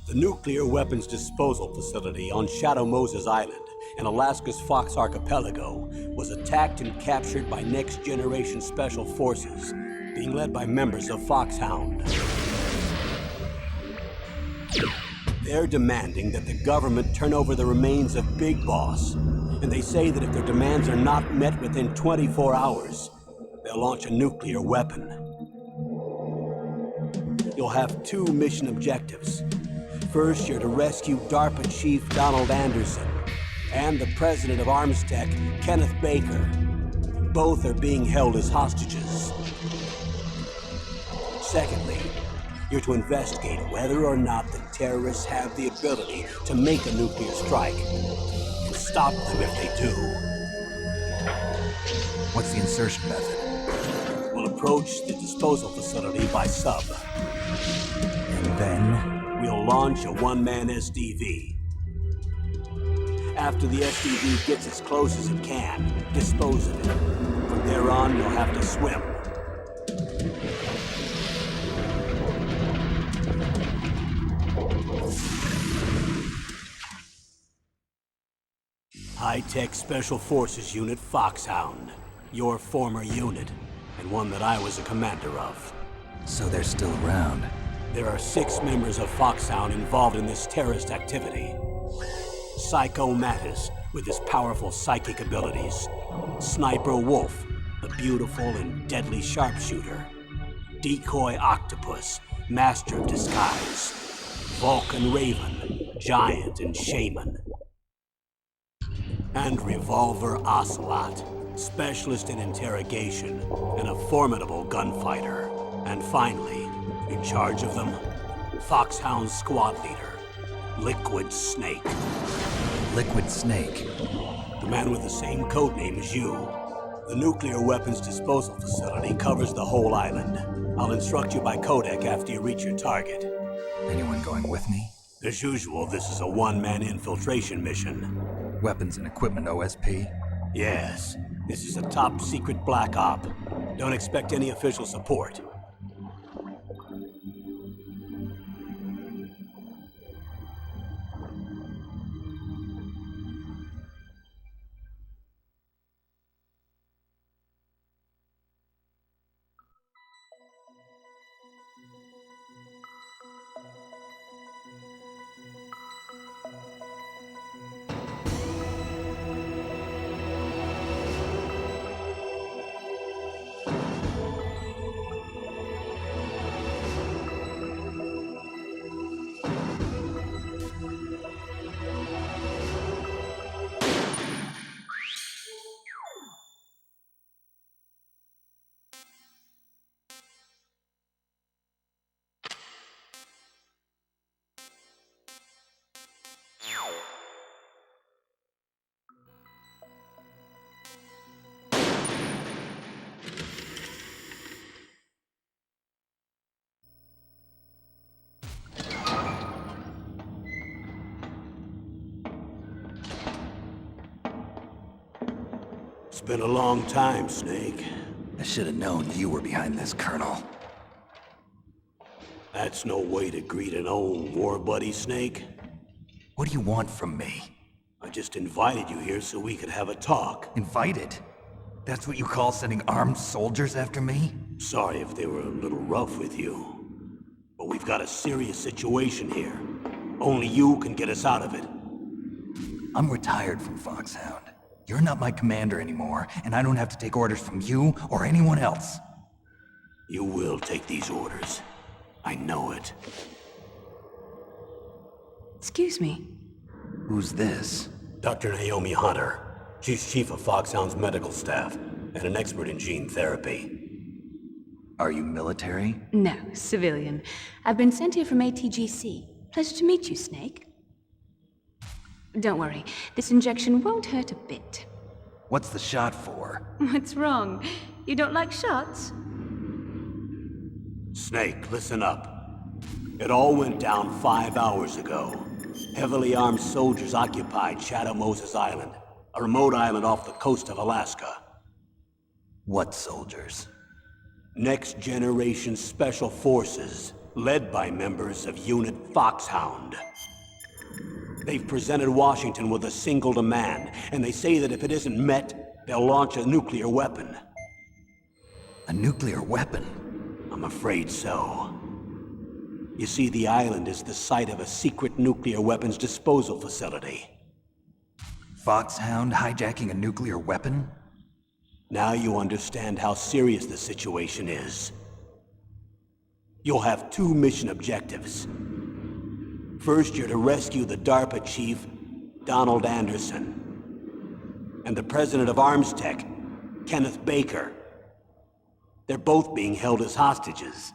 The nuclear weapons disposal facility on Shadow Moses Island in Alaska's Fox Archipelago was attacked and captured by next-generation special forces, being led by members of Foxhound. They're demanding that the government turn over the remains of Big Boss, and they say that if their demands are not met within 24 hours, they'll launch a nuclear weapon. You'll have two mission objectives. First, you're to rescue DARPA Chief Donald Anderson and the president of Armstech, Kenneth Baker. Both are being held as hostages. Secondly, you're to investigate whether or not the terrorists have the ability to make a nuclear strike and stop them if they do. What's the insertion method? We'll approach the disposal facility by sub. And then? We'll launch a one-man SDV. After the SDV gets as close as it can, dispose of it. From there on, you'll have to swim. High-Tech Special Forces Unit Foxhound. Your former unit, and one that I was a commander of. So they're still around. There are 6 members of Foxhound involved in this terrorist activity. Psycho Mattis, with his powerful psychic abilities. Sniper Wolf, the beautiful and deadly sharpshooter. Decoy Octopus, master of disguise. Vulcan Raven, giant and shaman. And Revolver Ocelot, specialist in interrogation and a formidable gunfighter. And finally, in charge of them, Foxhound squad leader, Liquid Snake. Liquid Snake? The man with the same codename as you. The nuclear weapons disposal facility covers the whole island. I'll instruct you by codec after you reach your target. Anyone going with me? As usual, this is a one-man infiltration mission. Weapons and equipment OSP? Yes. This is a top-secret black op. Don't expect any official support. It's been a long time, Snake. I should have known you were behind this, Colonel. That's no way to greet an old war buddy, Snake. What do you want from me? I just invited you here so we could have a talk. Invited? That's what you call sending armed soldiers after me? Sorry if they were a little rough with you. But we've got a serious situation here. Only you can get us out of it. I'm retired from Foxhound. You're not my commander anymore, and I don't have to take orders from you or anyone else. You will take these orders. I know it. Excuse me. Who's this? Dr. Naomi Hunter. She's chief of Foxhound's medical staff and an expert in gene therapy. Are you military? No, civilian. I've been sent here from ATGC. Pleasure to meet you, Snake. Don't worry, this injection won't hurt a bit. What's the shot for? What's wrong? You don't like shots? Snake, listen up. It all went down 5 hours ago. Heavily armed soldiers occupied Shadow Moses Island, a remote island off the coast of Alaska. What soldiers? Next Generation Special Forces, led by members of Unit Foxhound. They've presented Washington with a single demand, and they say that if it isn't met, they'll launch a nuclear weapon. A nuclear weapon? I'm afraid so. You see, the island is the site of a secret nuclear weapons disposal facility. Foxhound hijacking a nuclear weapon? Now you understand how serious the situation is. You'll have 2 mission objectives. First, you're to rescue the DARPA chief, Donald Anderson, and the president of Armstech, Kenneth Baker. They're both being held as hostages.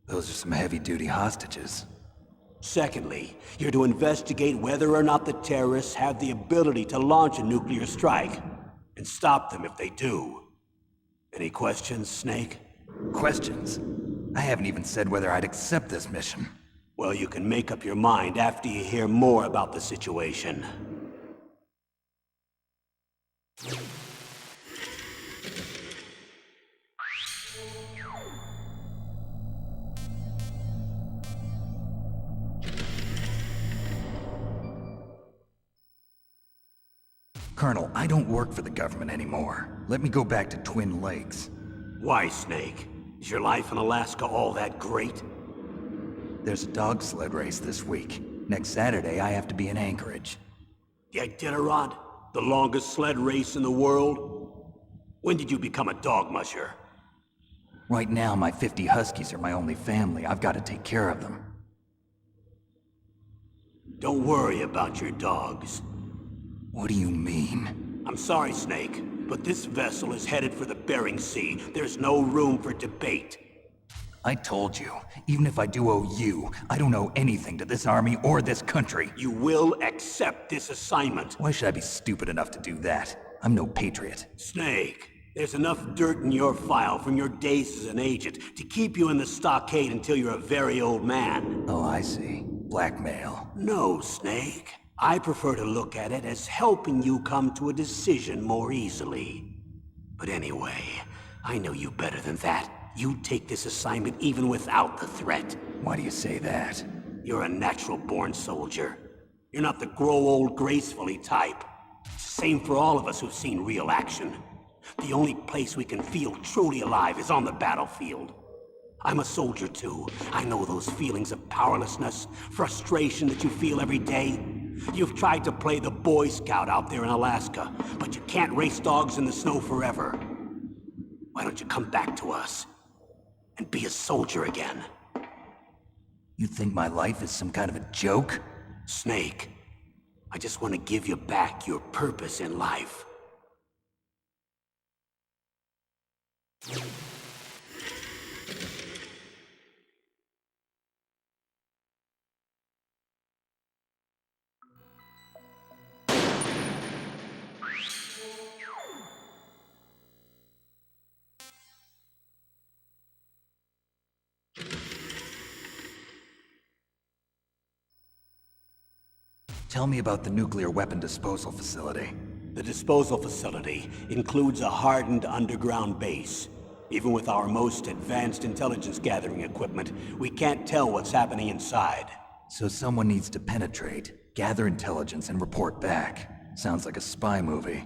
Those are some heavy-duty hostages. Secondly, you're to investigate whether or not the terrorists have the ability to launch a nuclear strike, and stop them if they do. Any questions, Snake? Questions? I haven't even said whether I'd accept this mission. Well, you can make up your mind after you hear more about the situation. Colonel, I don't work for the government anymore. Let me go back to Twin Lakes. Why, Snake? Is your life in Alaska all that great? There's a dog sled race this week. Next Saturday, I have to be in Anchorage. The Iditarod? The longest sled race in the world? When did you become a dog musher? Right now, my 50 Huskies are my only family. I've got to take care of them. Don't worry about your dogs. What do you mean? I'm sorry, Snake, but this vessel is headed for the Bering Sea. There's no room for debate. I told you, even if I do owe you, I don't owe anything to this army or this country. You will accept this assignment. Why should I be stupid enough to do that? I'm no patriot. Snake, there's enough dirt in your file from your days as an agent to keep you in the stockade until you're a very old man. Oh, I see. Blackmail. No, Snake. I prefer to look at it as helping you come to a decision more easily. But anyway, I know you better than that. You'd take this assignment even without the threat. Why do you say that? You're a natural-born soldier. You're not the grow old gracefully type. It's the same for all of us who've seen real action. The only place we can feel truly alive is on the battlefield. I'm a soldier too. I know those feelings of powerlessness, frustration that you feel every day. You've tried to play the Boy Scout out there in Alaska, but you can't race dogs in the snow forever. Why don't you come back to us and be a soldier again? You think my life is some kind of a joke? Snake, I just want to give you back your purpose in life. Tell me about the nuclear weapon disposal facility. The disposal facility includes a hardened underground base. Even with our most advanced intelligence gathering equipment, we can't tell what's happening inside. So someone needs to penetrate, gather intelligence, and report back. Sounds like a spy movie.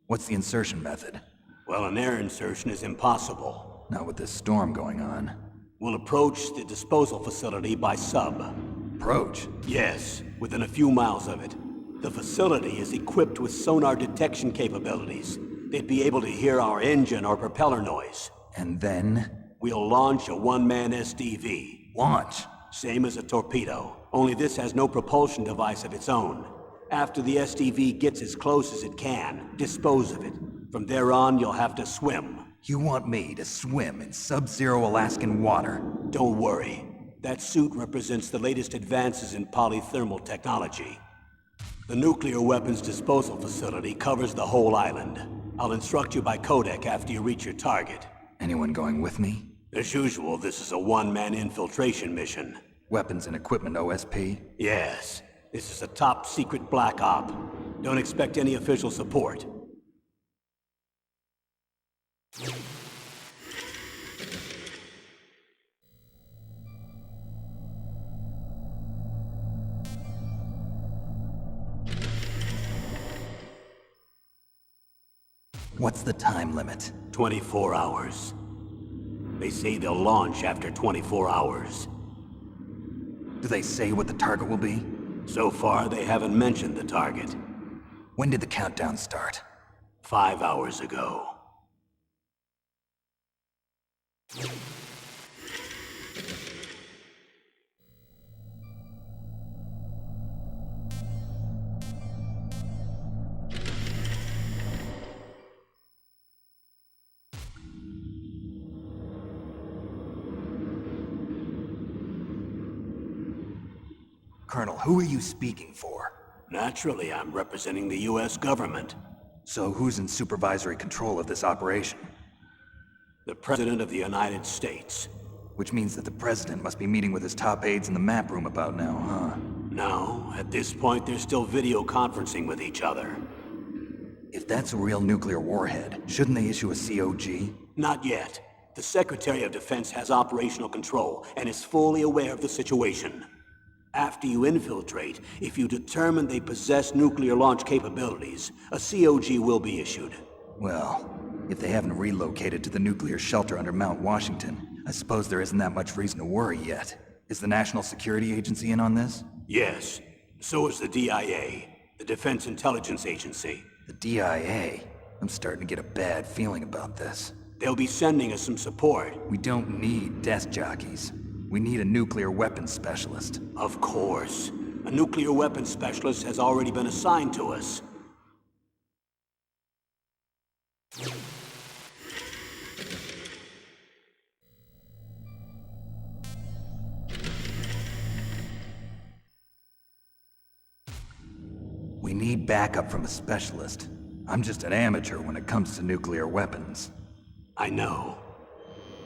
What's the insertion method? Well, an air insertion is impossible. Not with this storm going on. We'll approach the disposal facility by sub. Approach? Yes, within a few miles of it. The facility is equipped with sonar detection capabilities. They'd be able to hear our engine or propeller noise. And then? We'll launch a one-man SDV. Launch? Same as a torpedo, only this has no propulsion device of its own. After the SDV gets as close as it can, dispose of it. From there on, you'll have to swim. You want me to swim in sub-zero Alaskan water? Don't worry. That suit represents the latest advances in polythermal technology. The nuclear weapons disposal facility covers the whole island. I'll instruct you by codec after you reach your target. Anyone going with me? As usual, this is a one-man infiltration mission. Weapons and equipment OSP? Yes. This is a top-secret black op. Don't expect any official support. What's the time limit? 24 hours. They say they'll launch after 24 hours. Do they say what the target will be? So far, they haven't mentioned the target. When did the countdown start? 5 hours ago. Colonel, who are you speaking for? Naturally, I'm representing the U.S. government. So who's in supervisory control of this operation? The President of the United States. Which means that the President must be meeting with his top aides in the map room about now, huh? No, at this point they're still video conferencing with each other. If that's a real nuclear warhead, shouldn't they issue a COG? Not yet. The Secretary of Defense has operational control and is fully aware of the situation. After you infiltrate, if you determine they possess nuclear launch capabilities, a COG will be issued. Well, if they haven't relocated to the nuclear shelter under Mount Washington, I suppose there isn't that much reason to worry yet. Is the National Security Agency in on this? Yes. So is the DIA, the Defense Intelligence Agency. The DIA? I'm starting to get a bad feeling about this. They'll be sending us some support. We don't need desk jockeys. We need a nuclear weapons specialist. Of course. A nuclear weapons specialist has already been assigned to us. We need backup from a specialist. I'm just an amateur when it comes to nuclear weapons. I know.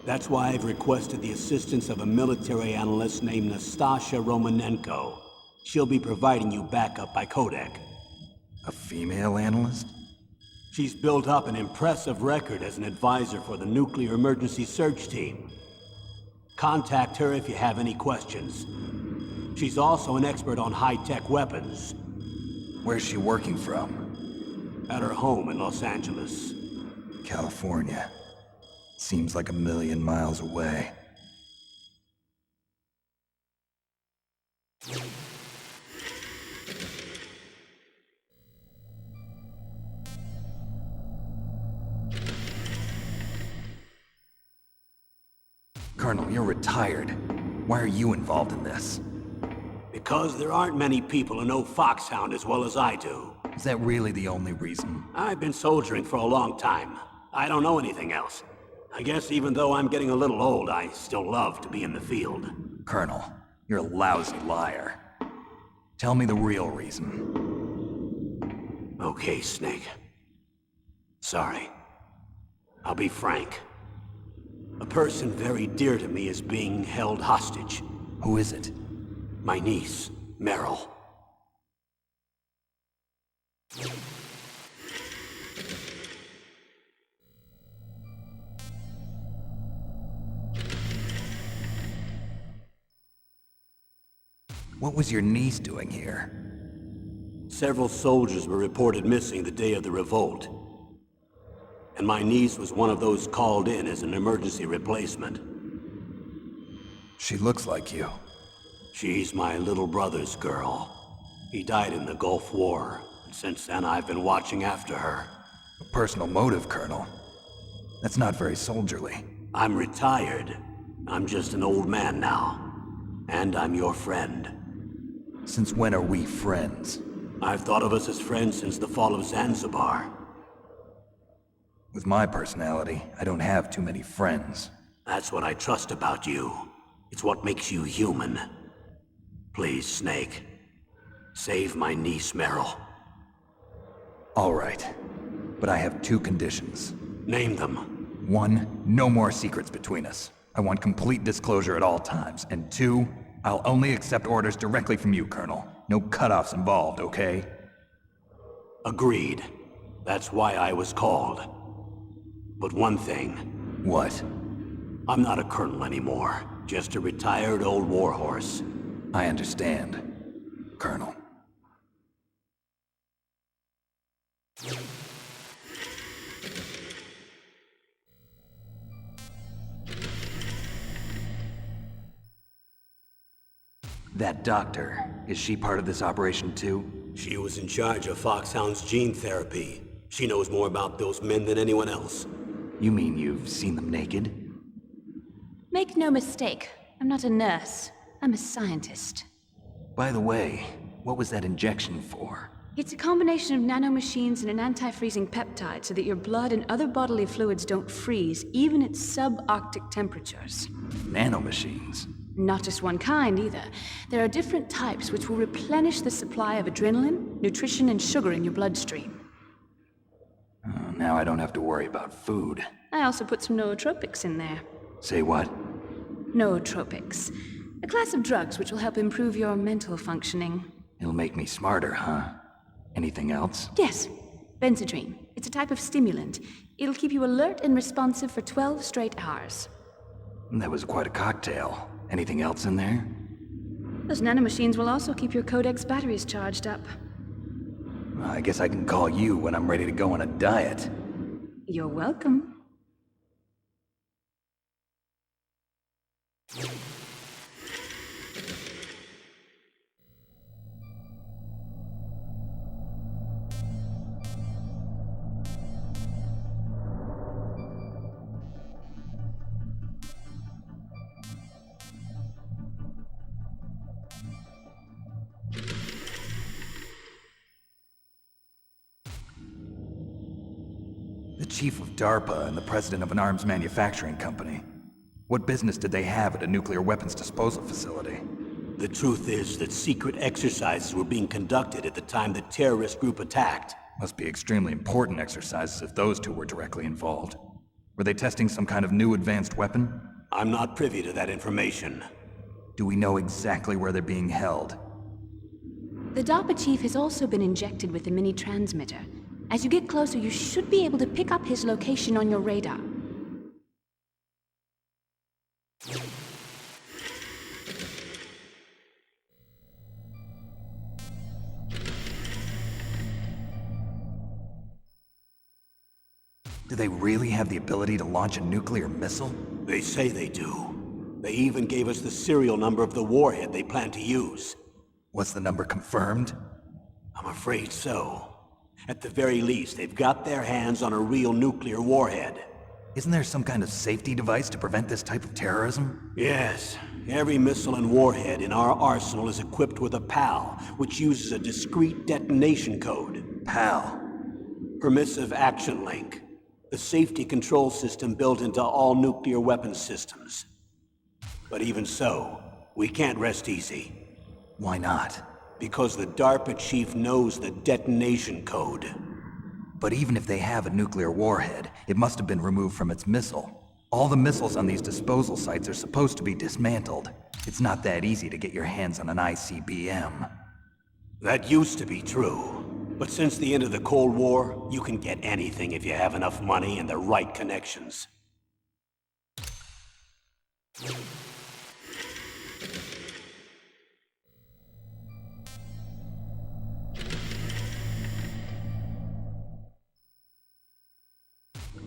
That's why I've requested the assistance of a military analyst named Nastasha Romanenko. She'll be providing you backup by codec. A female analyst? She's built up an impressive record as an advisor for the Nuclear Emergency Search Team. Contact her if you have any questions. She's also an expert on high-tech weapons. Where's she working from? At her home in Los Angeles. California. Seems like a million miles away. Colonel, you're retired. Why are you involved in this? Because there aren't many people who know Foxhound as well as I do. Is that really the only reason? I've been soldiering for a long time. I don't know anything else. I guess even though I'm getting a little old, I still love to be in the field. Colonel, you're a lousy liar. Tell me the real reason. Okay, Snake. Sorry. I'll be frank. A person very dear to me is being held hostage. Who is it? My niece, Meryl. What was your niece doing here? Several soldiers were reported missing the day of the revolt. And my niece was one of those called in as an emergency replacement. She looks like you. She's my little brother's girl. He died in the Gulf War, and since then I've been watching after her. A personal motive, Colonel. That's not very soldierly. I'm retired. I'm just an old man now. And I'm your friend. Since when are we friends? I've thought of us as friends since the fall of Zanzibar. With my personality, I don't have too many friends. That's what I trust about you. It's what makes you human. Please, Snake. Save my niece, Meryl. All right. But I have two conditions. Name them. 1, no more secrets between us. I want complete disclosure at all times. And 2, I'll only accept orders directly from you, Colonel. No cutoffs involved, okay? Agreed. That's why I was called. But one thing. What? I'm not a colonel anymore. Just a retired old warhorse. I understand, Colonel. That doctor, is she part of this operation too? She was in charge of Foxhound's gene therapy. She knows more about those men than anyone else. You mean you've seen them naked? Make no mistake, I'm not a nurse. I'm a scientist. By the way, what was that injection for? It's a combination of nanomachines and an anti-freezing peptide so that your blood and other bodily fluids don't freeze, even at subarctic temperatures. Nanomachines? Not just one kind, either. There are different types which will replenish the supply of adrenaline, nutrition, and sugar in your bloodstream. Now I don't have to worry about food. I also put some nootropics in there. Say what? Nootropics. A class of drugs which will help improve your mental functioning. It'll make me smarter, huh? Anything else? Yes. Benzedrine. It's a type of stimulant. It'll keep you alert and responsive for 12 straight hours. That was quite a cocktail. Anything else in there? Those nanomachines will also keep your Codex batteries charged up. I guess I can call you when I'm ready to go on a diet. You're welcome. The chief of DARPA and the president of an arms manufacturing company. What business did they have at a nuclear weapons disposal facility? The truth is that secret exercises were being conducted at the time the terrorist group attacked. Must be extremely important exercises if those two were directly involved. Were they testing some kind of new advanced weapon? I'm not privy to that information. Do we know exactly where they're being held? The DARPA chief has also been injected with a mini transmitter. As you get closer, you should be able to pick up his location on your radar. Do they really have the ability to launch a nuclear missile? They say they do. They even gave us the serial number of the warhead they plan to use. Was the number confirmed? I'm afraid so. At the very least, they've got their hands on a real nuclear warhead. Isn't there some kind of safety device to prevent this type of terrorism? Yes. Every missile and warhead in our arsenal is equipped with a PAL, which uses a discrete detonation code. PAL? Permissive Action Link. The safety control system built into all nuclear weapons systems. But even so, we can't rest easy. Why not? Because the DARPA chief knows the detonation code. But even if they have a nuclear warhead, it must have been removed from its missile. All the missiles on these disposal sites are supposed to be dismantled. It's not that easy to get your hands on an ICBM. That used to be true. But since the end of the Cold War, you can get anything if you have enough money and the right connections.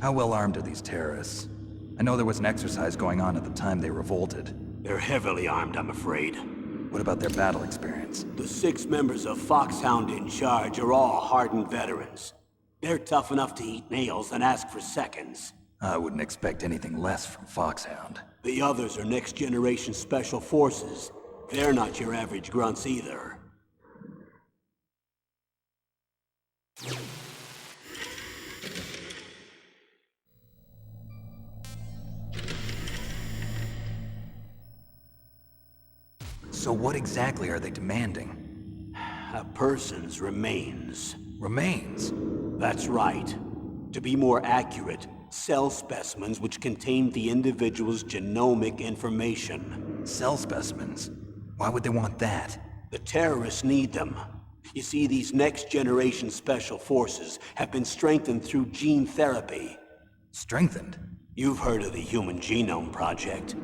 How well armed are these terrorists? I know there was an exercise going on at the time they revolted. They're heavily armed, I'm afraid. What about their battle experience? The 6 members of Foxhound in charge are all hardened veterans. They're tough enough to eat nails and ask for seconds. I wouldn't expect anything less from Foxhound. The others are next-generation special forces. They're not your average grunts either. So what exactly are they demanding? A person's remains. Remains? That's right. To be more accurate, cell specimens which contain the individual's genomic information. Cell specimens? Why would they want that? The terrorists need them. You see, these next-generation special forces have been strengthened through gene therapy. Strengthened? You've heard of the Human Genome Project.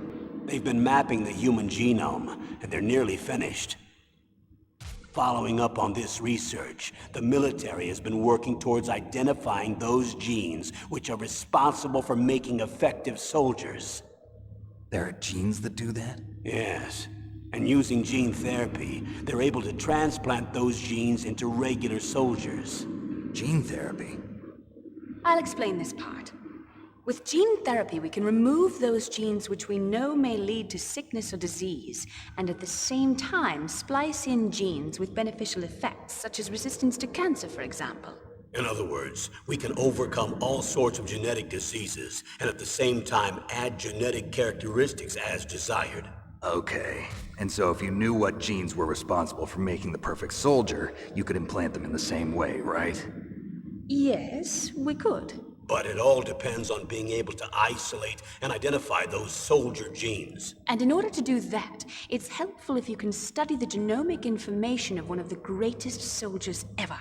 They've been mapping the human genome, and they're nearly finished. Following up on this research, the military has been working towards identifying those genes which are responsible for making effective soldiers. There are genes that do that? Yes. And using gene therapy, they're able to transplant those genes into regular soldiers. Gene therapy? I'll explain this part. With gene therapy, we can remove those genes which we know may lead to sickness or disease, and at the same time splice in genes with beneficial effects, such as resistance to cancer, for example. In other words, we can overcome all sorts of genetic diseases, and at the same time add genetic characteristics as desired. Okay. And so if you knew what genes were responsible for making the perfect soldier, you could implant them in the same way, right? Yes, we could. But it all depends on being able to isolate and identify those soldier genes. And in order to do that, it's helpful if you can study the genomic information of one of the greatest soldiers ever.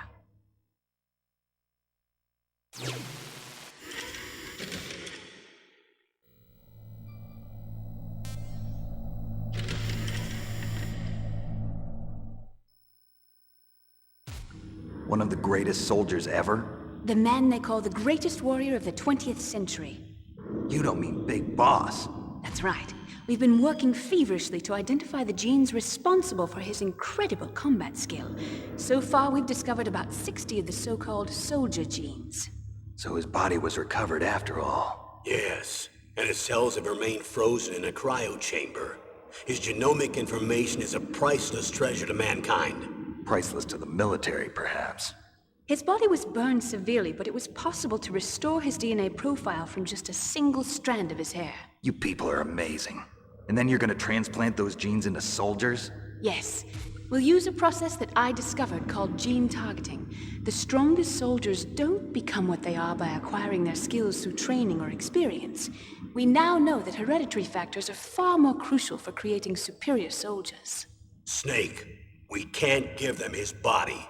One of the greatest soldiers ever? The man they call the greatest warrior of the 20th century. You don't mean Big Boss. That's right. We've been working feverishly to identify the genes responsible for his incredible combat skill. So far, we've discovered about 60 of the so-called soldier genes. So his body was recovered after all. Yes, and his cells have remained frozen in a cryo chamber. His genomic information is a priceless treasure to mankind. Priceless to the military, perhaps. His body was burned severely, but it was possible to restore his DNA profile from just a single strand of his hair. You people are amazing. And then you're gonna transplant those genes into soldiers? Yes. We'll use a process that I discovered called gene targeting. The strongest soldiers don't become what they are by acquiring their skills through training or experience. We now know that hereditary factors are far more crucial for creating superior soldiers. Snake, we can't give them his body.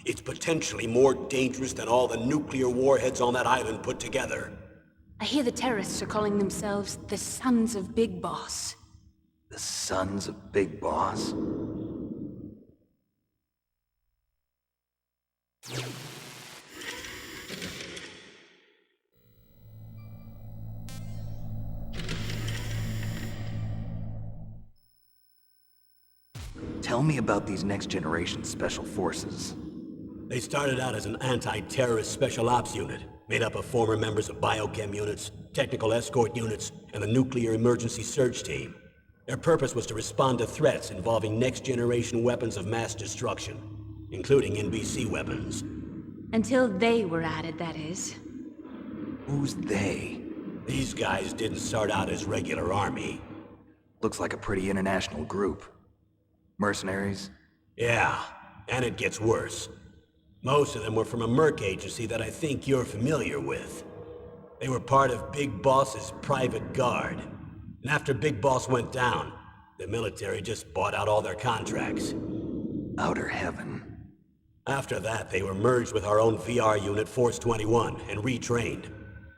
It's potentially more dangerous than all the nuclear warheads on that island put together. I hear the terrorists are calling themselves the Sons of Big Boss. The Sons of Big Boss? Tell me about these next-generation special forces. They started out as an anti-terrorist special ops unit, made up of former members of biochem units, technical escort units, and the nuclear emergency surge team. Their purpose was to respond to threats involving next-generation weapons of mass destruction, including NBC weapons. Until they were added, that is. Who's they? These guys didn't start out as regular army. Looks like a pretty international group. Mercenaries? Yeah, and it gets worse. Most of them were from a merc agency that I think you're familiar with. They were part of Big Boss's private guard. And after Big Boss went down, the military just bought out all their contracts. Outer heaven. After that, they were merged with our own VR unit, Force 21, and retrained.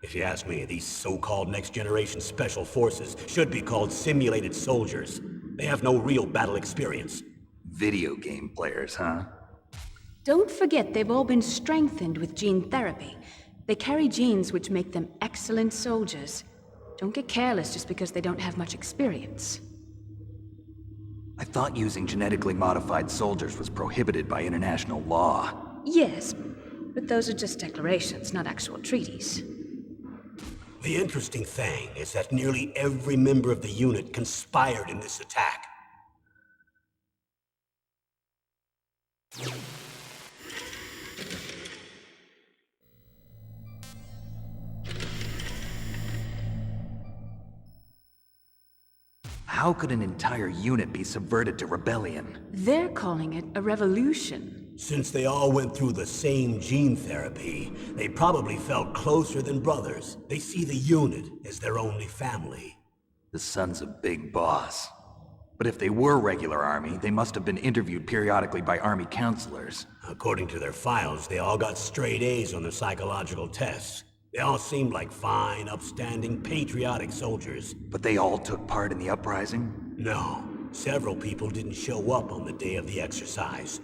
If you ask me, these so-called next-generation special forces should be called simulated soldiers. They have no real battle experience. Video game players, huh? Don't forget they've all been strengthened with gene therapy. They carry genes which make them excellent soldiers. Don't get careless just because they don't have much experience. I thought using genetically modified soldiers was prohibited by international law. Yes, but those are just declarations, not actual treaties. The interesting thing is that nearly every member of the unit conspired in this attack. How could an entire unit be subverted to rebellion? They're calling it a revolution. Since they all went through the same gene therapy, they probably felt closer than brothers. They see the unit as their only family. The sons of Big Boss. But if they were regular army, they must have been interviewed periodically by army counselors. According to their files, they all got straight A's on their psychological tests. They all seemed like fine, upstanding, patriotic soldiers. But they all took part in the uprising? No, several people didn't show up on the day of the exercise.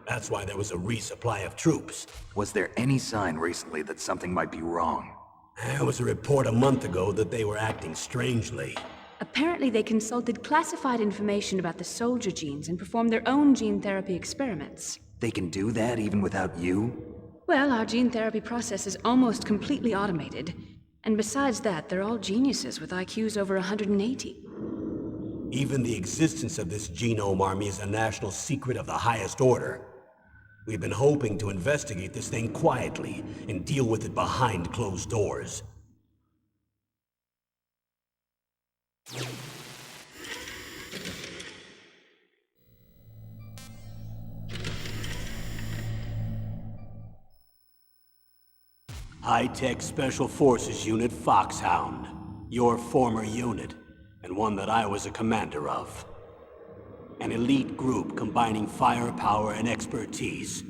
That's why there was a resupply of troops. Was there any sign recently that something might be wrong? There was a report a month ago that they were acting strangely. Apparently they consulted classified information about the soldier genes and performed their own gene therapy experiments. They can do that even without you? Well, our gene therapy process is almost completely automated. And besides that, they're all geniuses with IQs over 180. Even the existence of this genome army is a national secret of the highest order. We've been hoping to investigate this thing quietly and deal with it behind closed doors. High-Tech Special Forces Unit Foxhound. Your former unit, and one that I was a commander of. An elite group combining firepower and expertise.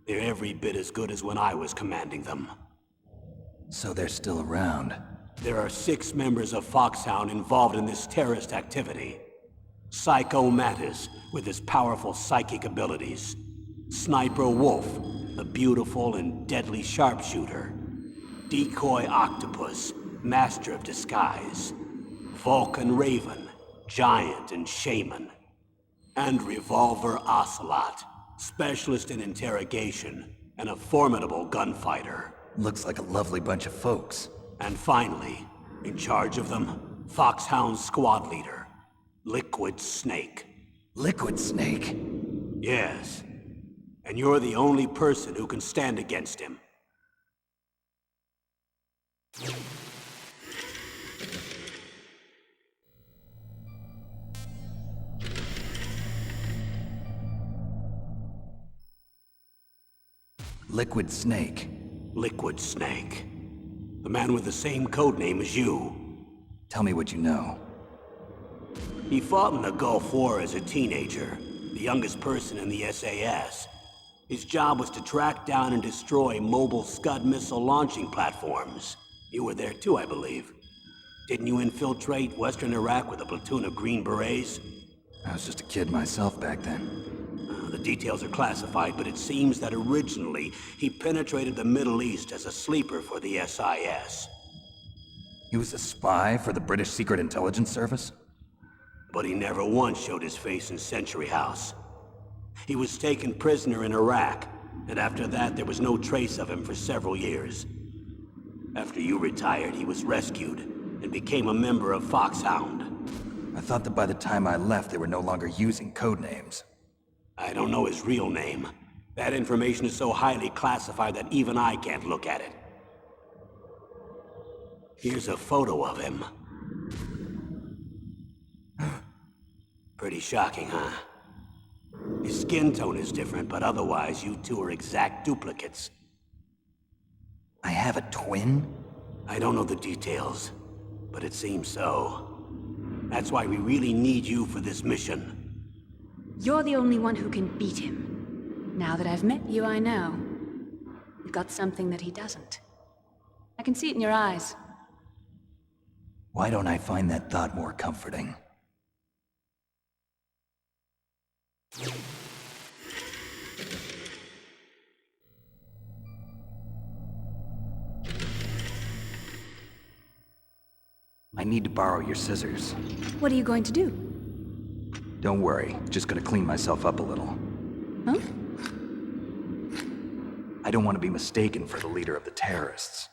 They're every bit as good as when I was commanding them. So they're still around. There are 6 members of Foxhound involved in this terrorist activity. Psycho Mattis, with his powerful psychic abilities. Sniper Wolf, the beautiful and deadly sharpshooter. Decoy Octopus, master of disguise. Vulcan Raven, giant and shaman. And Revolver Ocelot, specialist in interrogation and a formidable gunfighter. Looks like a lovely bunch of folks. And finally, in charge of them, Foxhound's squad leader, Liquid Snake. Liquid Snake? Yes. And you're the only person who can stand against him. Liquid Snake. Liquid Snake. The man with the same code name as you. Tell me what you know. He fought in the Gulf War as a teenager, the youngest person in the SAS. His job was to track down and destroy mobile Scud missile launching platforms. You were there too, I believe. Didn't you infiltrate Western Iraq with a platoon of Green Berets? I was just a kid myself back then. The details are classified, but it seems that originally he penetrated the Middle East as a sleeper for the SIS. He was a spy for the British Secret Intelligence Service? But he never once showed his face in Century House. He was taken prisoner in Iraq, and after that there was no trace of him for several years. After you retired, he was rescued and became a member of Foxhound. I thought that by the time I left, they were no longer using code names. I don't know his real name. That information is so highly classified that even I can't look at it. Here's a photo of him. Pretty shocking, huh? His skin tone is different, but otherwise you two are exact duplicates. I have a twin? I don't know the details, but it seems so. That's why we really need you for this mission. You're the only one who can beat him. Now that I've met you, I know. You've got something that he doesn't. I can see it in your eyes. Why don't I find that thought more comforting? I need to borrow your scissors. What are you going to do? Don't worry, just gonna clean myself up a little. Huh? I don't want to be mistaken for the leader of the terrorists.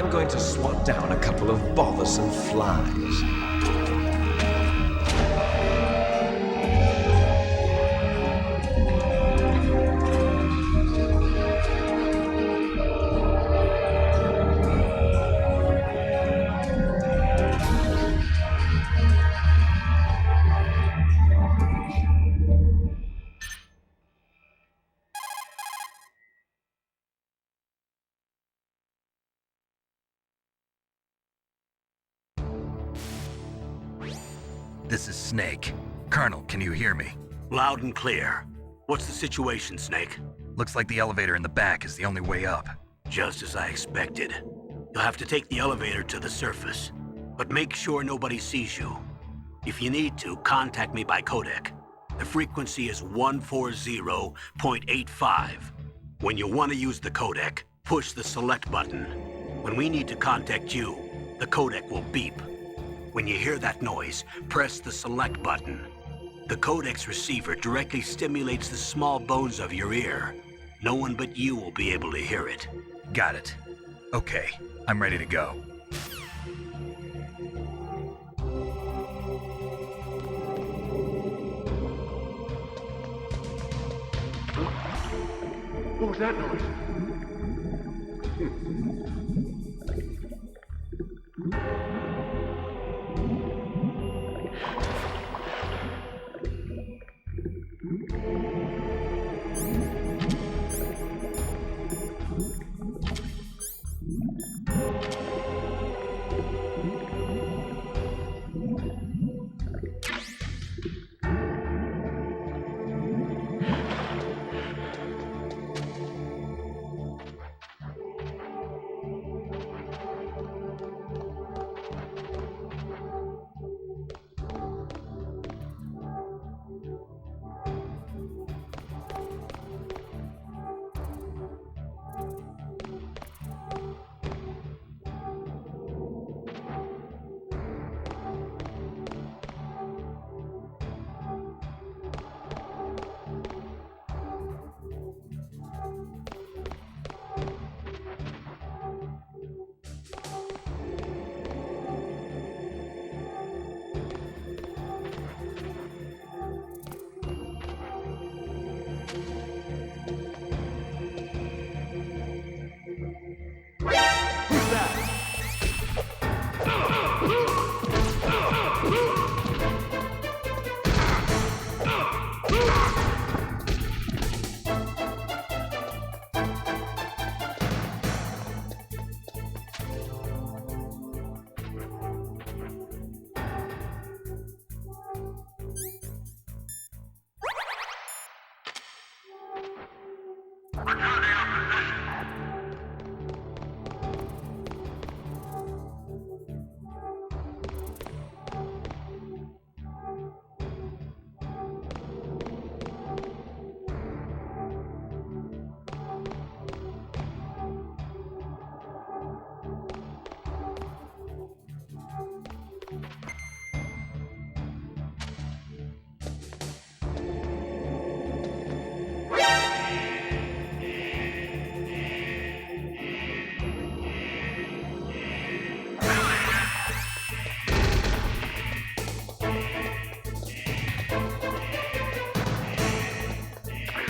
I'm going to swat down a couple of bothersome flies. This is Snake. Colonel, can you hear me? Loud and clear. What's the situation, Snake? Looks like the elevator in the back is the only way up. Just as I expected. You'll have to take the elevator to the surface. But make sure nobody sees you. If you need to, contact me by codec. The frequency is 140.85. When you want to use the codec, push the select button. When we need to contact you, the codec will beep. When you hear that noise, press the select button. The codec's receiver directly stimulates the small bones of your ear. No one but you will be able to hear it. Got it. Okay, I'm ready to go. What was that noise?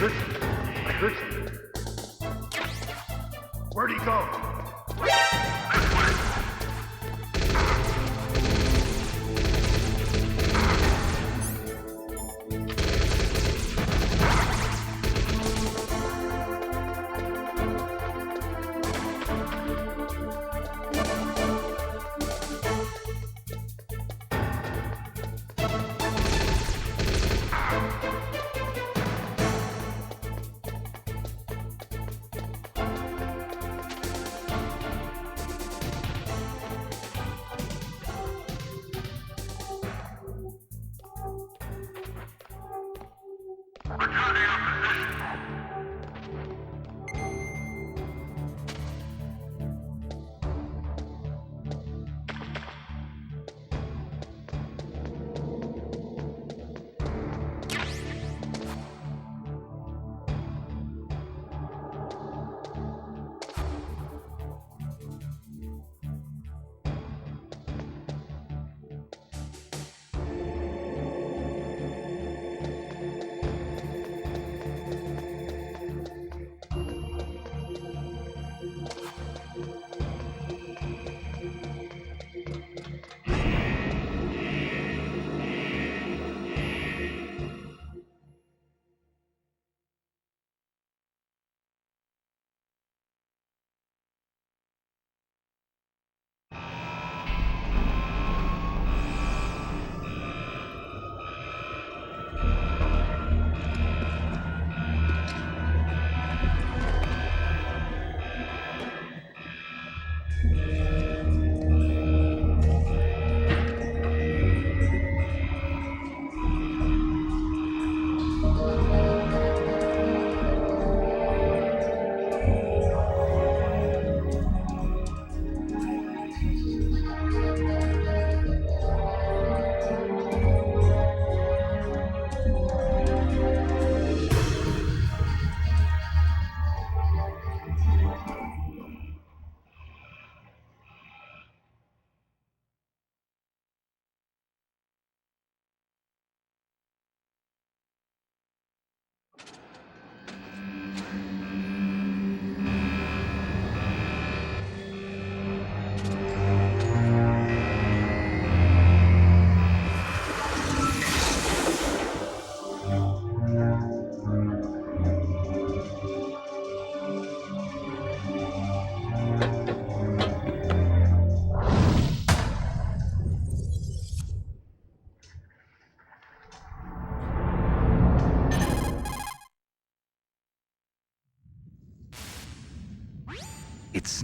I heard something. Where'd he go?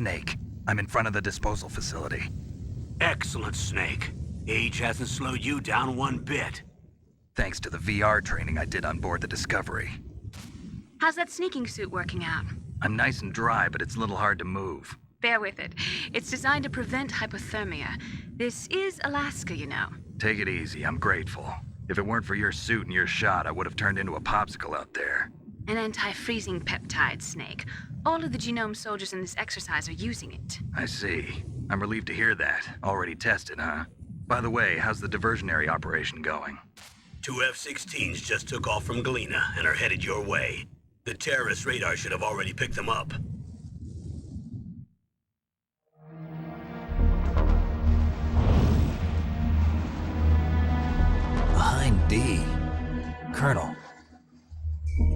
Snake. I'm in front of the disposal facility. Excellent, Snake. Age hasn't slowed you down one bit. Thanks to the VR training I did on board the Discovery. How's that sneaking suit working out? I'm nice and dry, but it's a little hard to move. Bear with it. It's designed to prevent hypothermia. This is Alaska, you know. Take it easy, I'm grateful. If it weren't for your suit and your shot, I would have turned into a popsicle out there. An anti-freezing peptide, Snake. All of the genome soldiers in this exercise are using it. I see. I'm relieved to hear that. Already tested, huh? By the way, how's the diversionary operation going? 2 F-16s just took off from Galena and are headed your way. The terrorist radar should have already picked them up. Behind D. Colonel,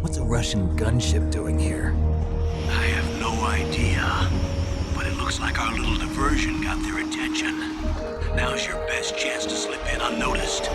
what's a Russian gunship doing here? I have no idea, but it looks like our little diversion got their attention. Now's your best chance to slip in unnoticed.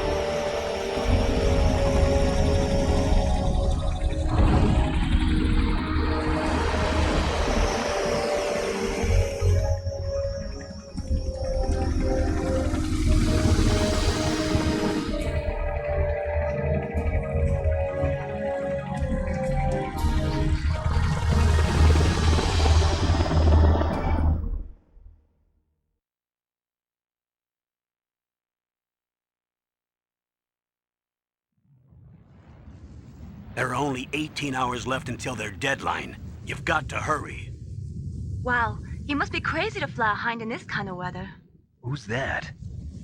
There are only 18 hours left until their deadline. You've got to hurry. Wow, you must be crazy to fly a hind in this kind of weather. Who's that?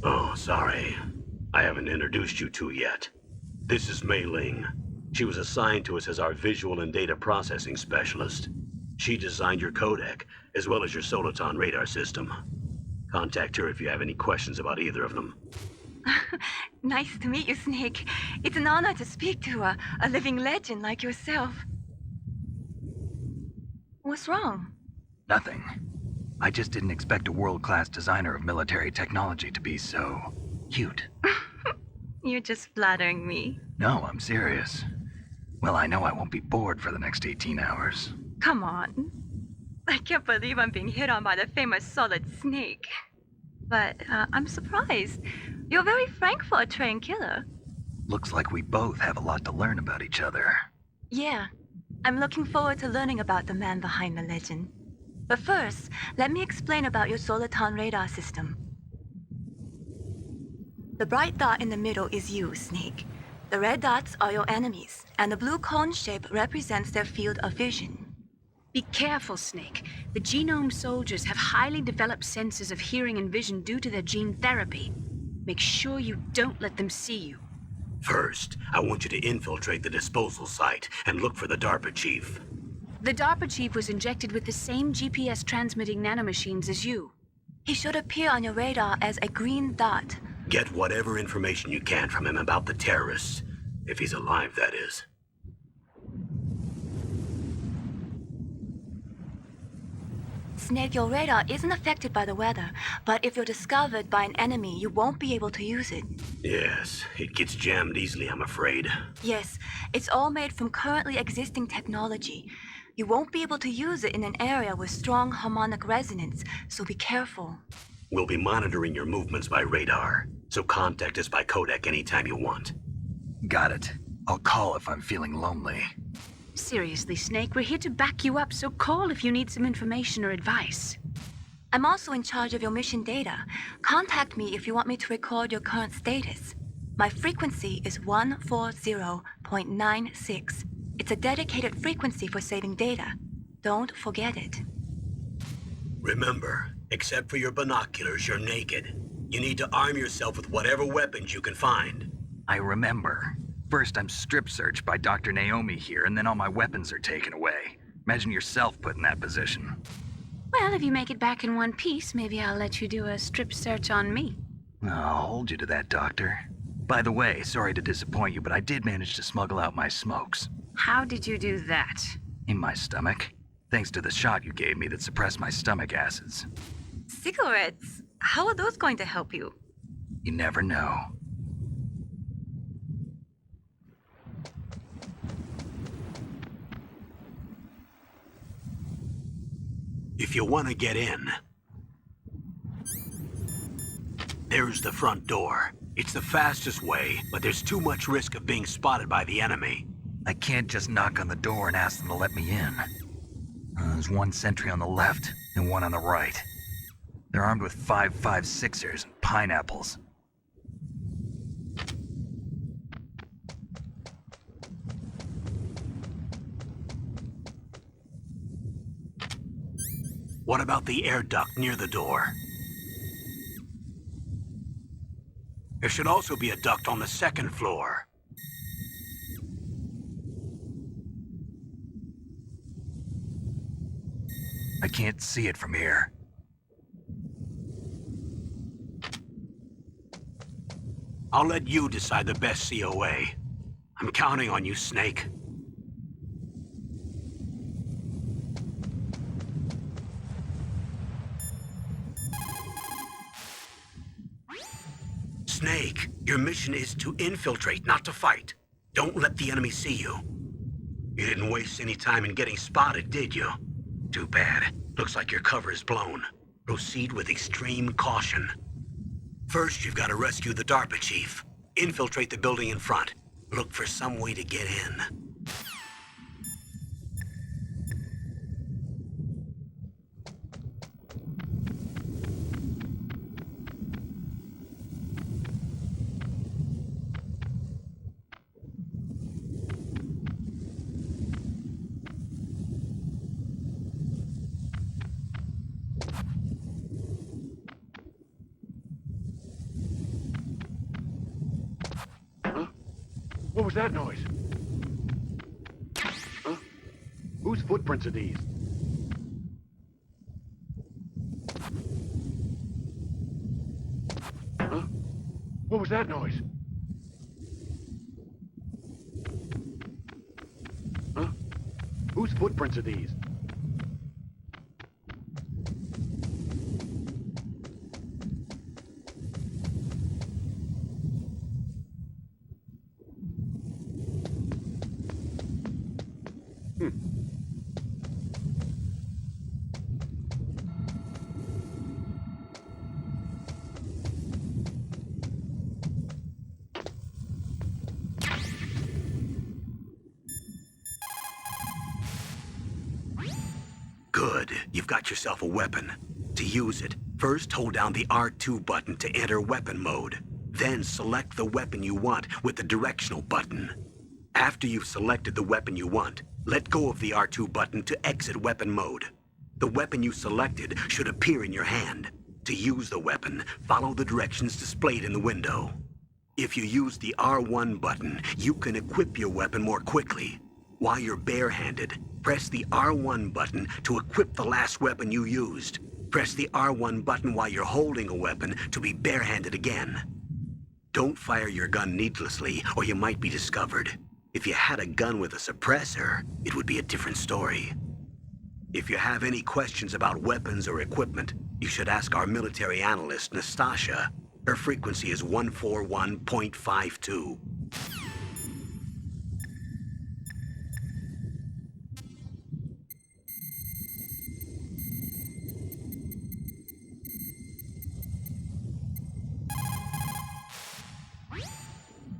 Oh, sorry. I haven't introduced you to yet. This is Mei Ling. She was assigned to us as our visual and data processing specialist. She designed your codec, as well as your Soliton radar system. Contact her if you have any questions about either of them. Nice to meet you, Snake. It's an honor to speak to a living legend like yourself. What's wrong? Nothing. I just didn't expect a world-class designer of military technology to be so cute. You're just flattering me. No, I'm serious. Well, I know I won't be bored for the next 18 hours. Come on. I can't believe I'm being hit on by the famous Solid Snake. But I'm surprised. You're very frank for a trained killer. Looks like we both have a lot to learn about each other. Yeah. I'm looking forward to learning about the man behind the legend. But first, let me explain about your Soliton radar system. The bright dot in the middle is you, Snake. The red dots are your enemies, and the blue cone shape represents their field of vision. Be careful, Snake. The genome soldiers have highly developed senses of hearing and vision due to their gene therapy. Make sure you don't let them see you. First, I want you to infiltrate the disposal site and look for the DARPA chief. The DARPA chief was injected with the same GPS transmitting nanomachines as you. He should appear on your radar as a green dot. Get whatever information you can from him about the terrorists. If he's alive, that is. Snake, your radar isn't affected by the weather, but if you're discovered by an enemy, you won't be able to use it. Yes, it gets jammed easily, I'm afraid. Yes, it's all made from currently existing technology. You won't be able to use it in an area with strong harmonic resonance, so be careful. We'll be monitoring your movements by radar, so contact us by codec anytime you want. Got it. I'll call if I'm feeling lonely. Seriously, Snake, we're here to back you up, so call if you need some information or advice. I'm also in charge of your mission data. Contact me if you want me to record your current status. My frequency is 140.96. It's a dedicated frequency for saving data. Don't forget it. Remember, except for your binoculars, you're naked. You need to arm yourself with whatever weapons you can find. I remember. First, I'm strip searched by Dr. Naomi here, and then all my weapons are taken away. Imagine yourself put in that position. Well, if you make it back in one piece, maybe I'll let you do a strip search on me. I'll hold you to that, Doctor. By the way, sorry to disappoint you, but I did manage to smuggle out my smokes. How did you do that? In my stomach. Thanks to the shot you gave me that suppressed my stomach acids. Cigarettes? How are those going to help you? You never know. If you want to get in, there's the front door. It's the fastest way, but there's too much risk of being spotted by the enemy. I can't just knock on the door and ask them to let me in. There's one sentry on the left and one on the right. They're armed with 5.56ers and pineapples. What about the air duct near the door? There should also be a duct on the second floor. I can't see it from here. I'll let you decide the best COA. I'm counting on you, Snake. Snake, your mission is to infiltrate, not to fight. Don't let the enemy see you. You didn't waste any time in getting spotted, did you? Too bad. Looks like your cover is blown. Proceed with extreme caution. First, you've got to rescue the DARPA chief. Infiltrate the building in front. Look for some way to get in. What was that noise? Huh? Whose footprints are these? Huh? What was that noise? Huh? Whose footprints are these? Good. You've got yourself a weapon. To use it, first hold down the R2 button to enter weapon mode. Then select the weapon you want with the directional button. After you've selected the weapon you want, let go of the R2 button to exit weapon mode. The weapon you selected should appear in your hand. To use the weapon, follow the directions displayed in the window. If you use the R1 button, you can equip your weapon more quickly. While you're barehanded, press the R1 button to equip the last weapon you used. Press the R1 button while you're holding a weapon to be barehanded again. Don't fire your gun needlessly, or you might be discovered. If you had a gun with a suppressor, it would be a different story. If you have any questions about weapons or equipment, you should ask our military analyst, Nastasha. Her frequency is 141.52.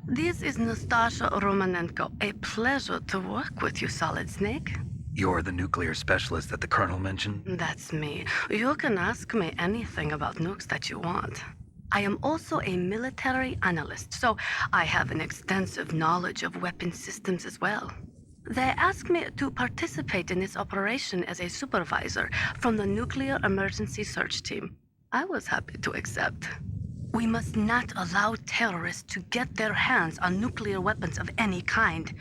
This is Nastasha Romanenko. A pleasure to work with you, Solid Snake. You're the nuclear specialist that the Colonel mentioned? That's me. You can ask me anything about nukes that you want. I am also a military analyst, so I have an extensive knowledge of weapon systems as well. They asked me to participate in this operation as a supervisor from the Nuclear Emergency Search Team. I was happy to accept. We must not allow terrorists to get their hands on nuclear weapons of any kind.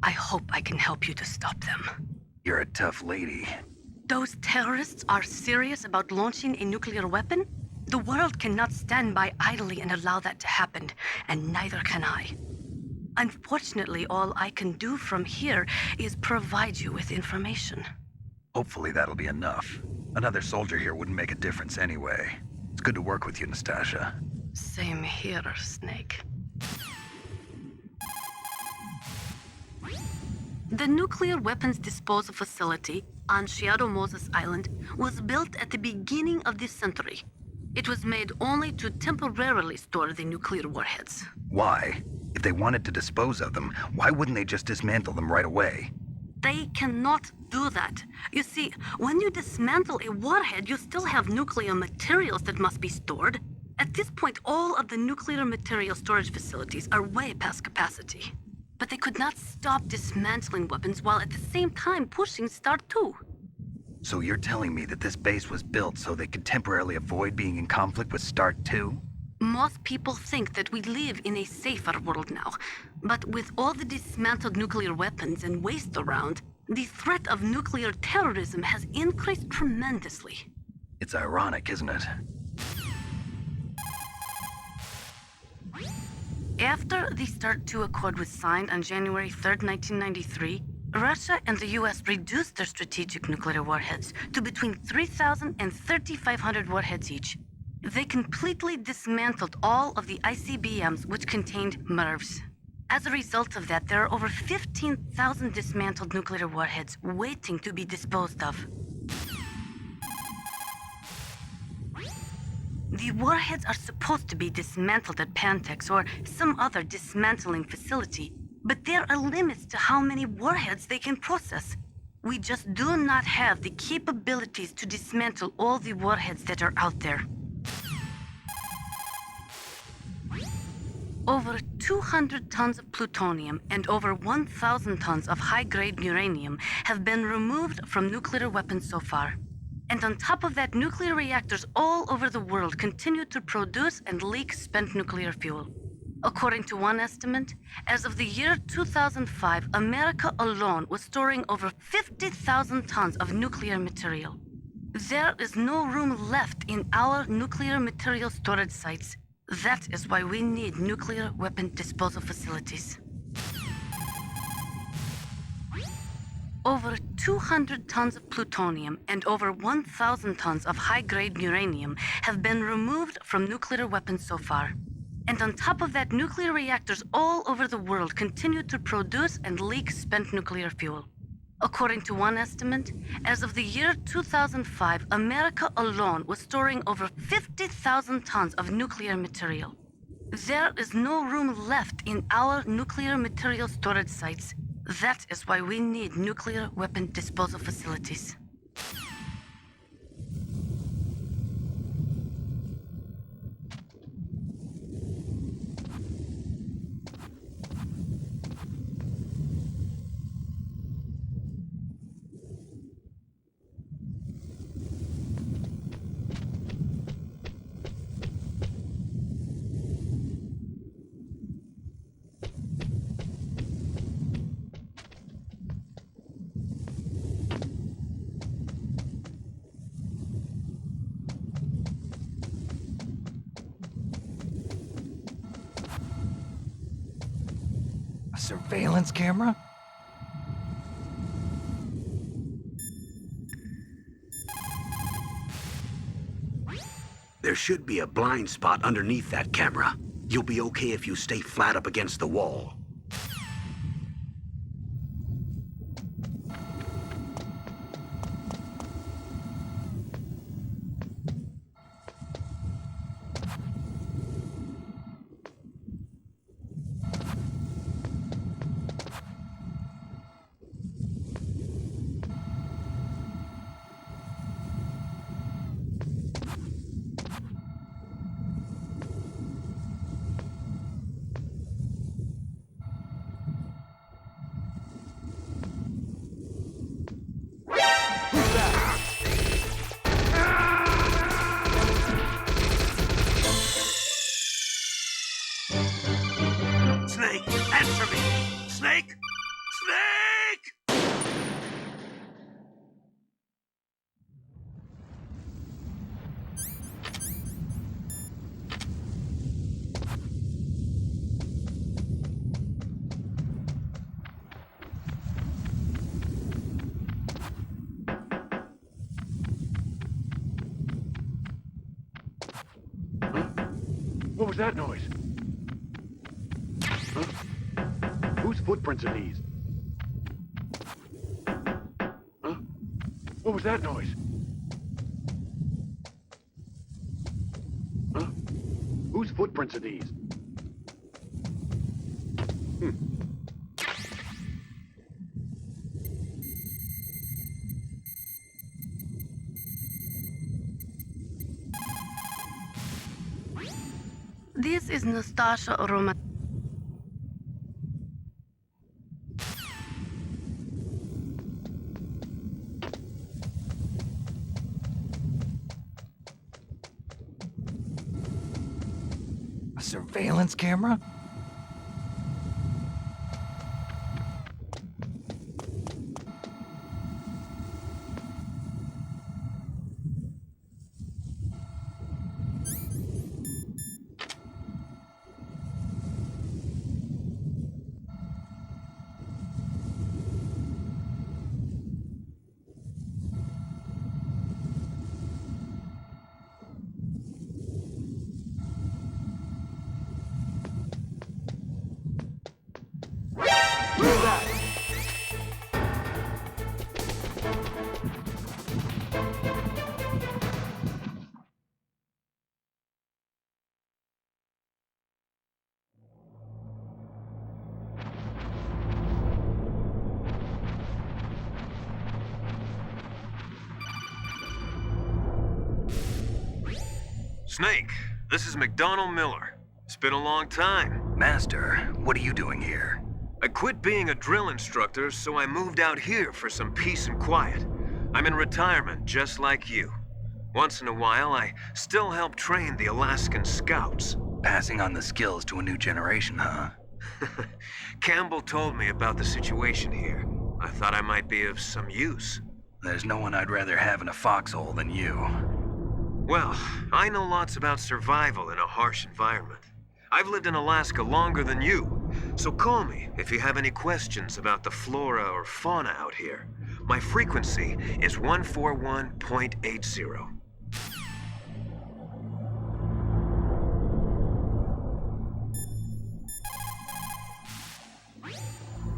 I hope I can help you to stop them. You're a tough lady. Those terrorists are serious about launching a nuclear weapon? The world cannot stand by idly and allow that to happen, and neither can I. Unfortunately, all I can do from here is provide you with information. Hopefully that'll be enough. Another soldier here wouldn't make a difference anyway. It's good to work with you, Nastasha. Same here, Snake. The nuclear weapons disposal facility on Shadow Moses Island was built at the beginning of this century. It was made only to temporarily store the nuclear warheads. Why? If they wanted to dispose of them, why wouldn't they just dismantle them right away? They cannot do that. You see, when you dismantle a warhead, you still have nuclear materials that must be stored. At this point, all of the nuclear material storage facilities are way past capacity. But they could not stop dismantling weapons while at the same time pushing Start 2. So you're telling me that this base was built so they could temporarily avoid being in conflict with Start 2? Most people think that we live in a safer world now. But with all the dismantled nuclear weapons and waste around, the threat of nuclear terrorism has increased tremendously. It's ironic, isn't it? After the START II Accord was signed on January 3, 1993, Russia and the US reduced their strategic nuclear warheads to between 3,000 and 3,500 warheads each. They completely dismantled all of the ICBMs which contained MIRVs. As a result of that, there are over 15,000 dismantled nuclear warheads waiting to be disposed of. The warheads are supposed to be dismantled at Pantex or some other dismantling facility, but there are limits to how many warheads they can process. We just do not have the capabilities to dismantle all the warheads that are out there. Over 200 tons of plutonium and over 1,000 tons of high-grade uranium have been removed from nuclear weapons so far. And on top of that, nuclear reactors all over the world continue to produce and leak spent nuclear fuel. According to one estimate, as of the year 2005, America alone was storing over 50,000 tons of nuclear material. There is no room left in our nuclear material storage sites. That is why we need nuclear weapon disposal facilities. Over 200 tons of plutonium and over 1,000 tons of high-grade uranium have been removed from nuclear weapons so far. And on top of that, nuclear reactors all over the world continue to produce and leak spent nuclear fuel. According to one estimate, as of the year 2005, America alone was storing over 50,000 tons of nuclear material. There is no room left in our nuclear material storage sites. That is why we need nuclear weapon disposal facilities. Surveillance camera? There should be a blind spot underneath that camera. You'll be okay if you stay flat up against the wall. Snake, answer me! Snake! Snake! Huh? What was that noise? Huh? Whose footprints are these? Huh? What was that noise? Huh? Whose footprints are these? This is Nastasha Roman. A surveillance camera? Snake, this is McDonald Miller. It's been a long time. Master, what are you doing here? I quit being a drill instructor, so I moved out here for some peace and quiet. I'm in retirement, just like you. Once in a while, I still help train the Alaskan Scouts. Passing on the skills to a new generation, huh? Campbell told me about the situation here. I thought I might be of some use. There's no one I'd rather have in a foxhole than you. Well, I know lots about survival in a harsh environment. I've lived in Alaska longer than you, so call me if you have any questions about the flora or fauna out here. My frequency is 141.80.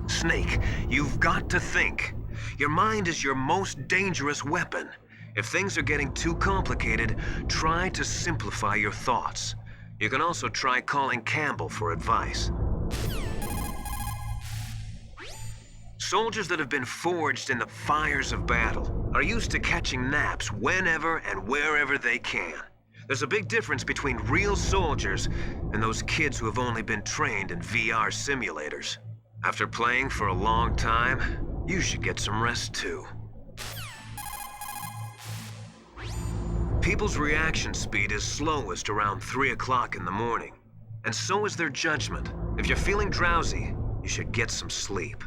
Snake, you've got to think. Your mind is your most dangerous weapon. If things are getting too complicated, try to simplify your thoughts. You can also try calling Campbell for advice. Soldiers that have been forged in the fires of battle are used to catching naps whenever and wherever they can. There's a big difference between real soldiers and those kids who have only been trained in VR simulators. After playing for a long time, you should get some rest too. People's reaction speed is slowest around 3 o'clock in the morning, and so is their judgment. If you're feeling drowsy, you should get some sleep.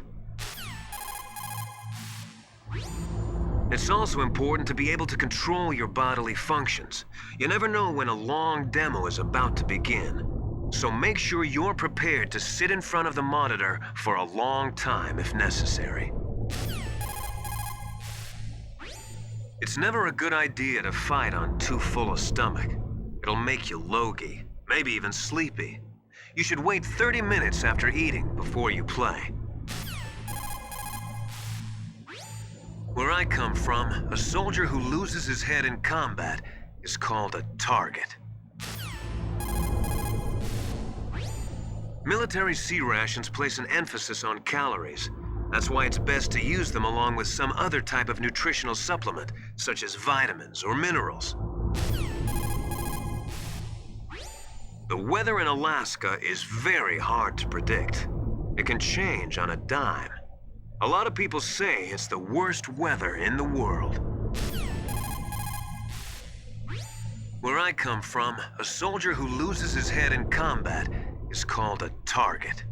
It's also important to be able to control your bodily functions. You never know when a long demo is about to begin, so make sure you're prepared to sit in front of the monitor for a long time if necessary. It's never a good idea to fight on too full a stomach. It'll make you logy, maybe even sleepy. You should wait 30 minutes after eating before you play. Where I come from, a soldier who loses his head in combat is called a target. Military C rations place an emphasis on calories. That's why it's best to use them along with some other type of nutritional supplement, such as vitamins or minerals. The weather in Alaska is very hard to predict. It can change on a dime. A lot of people say it's the worst weather in the world. Where I come from, a soldier who loses his head in combat is called a target.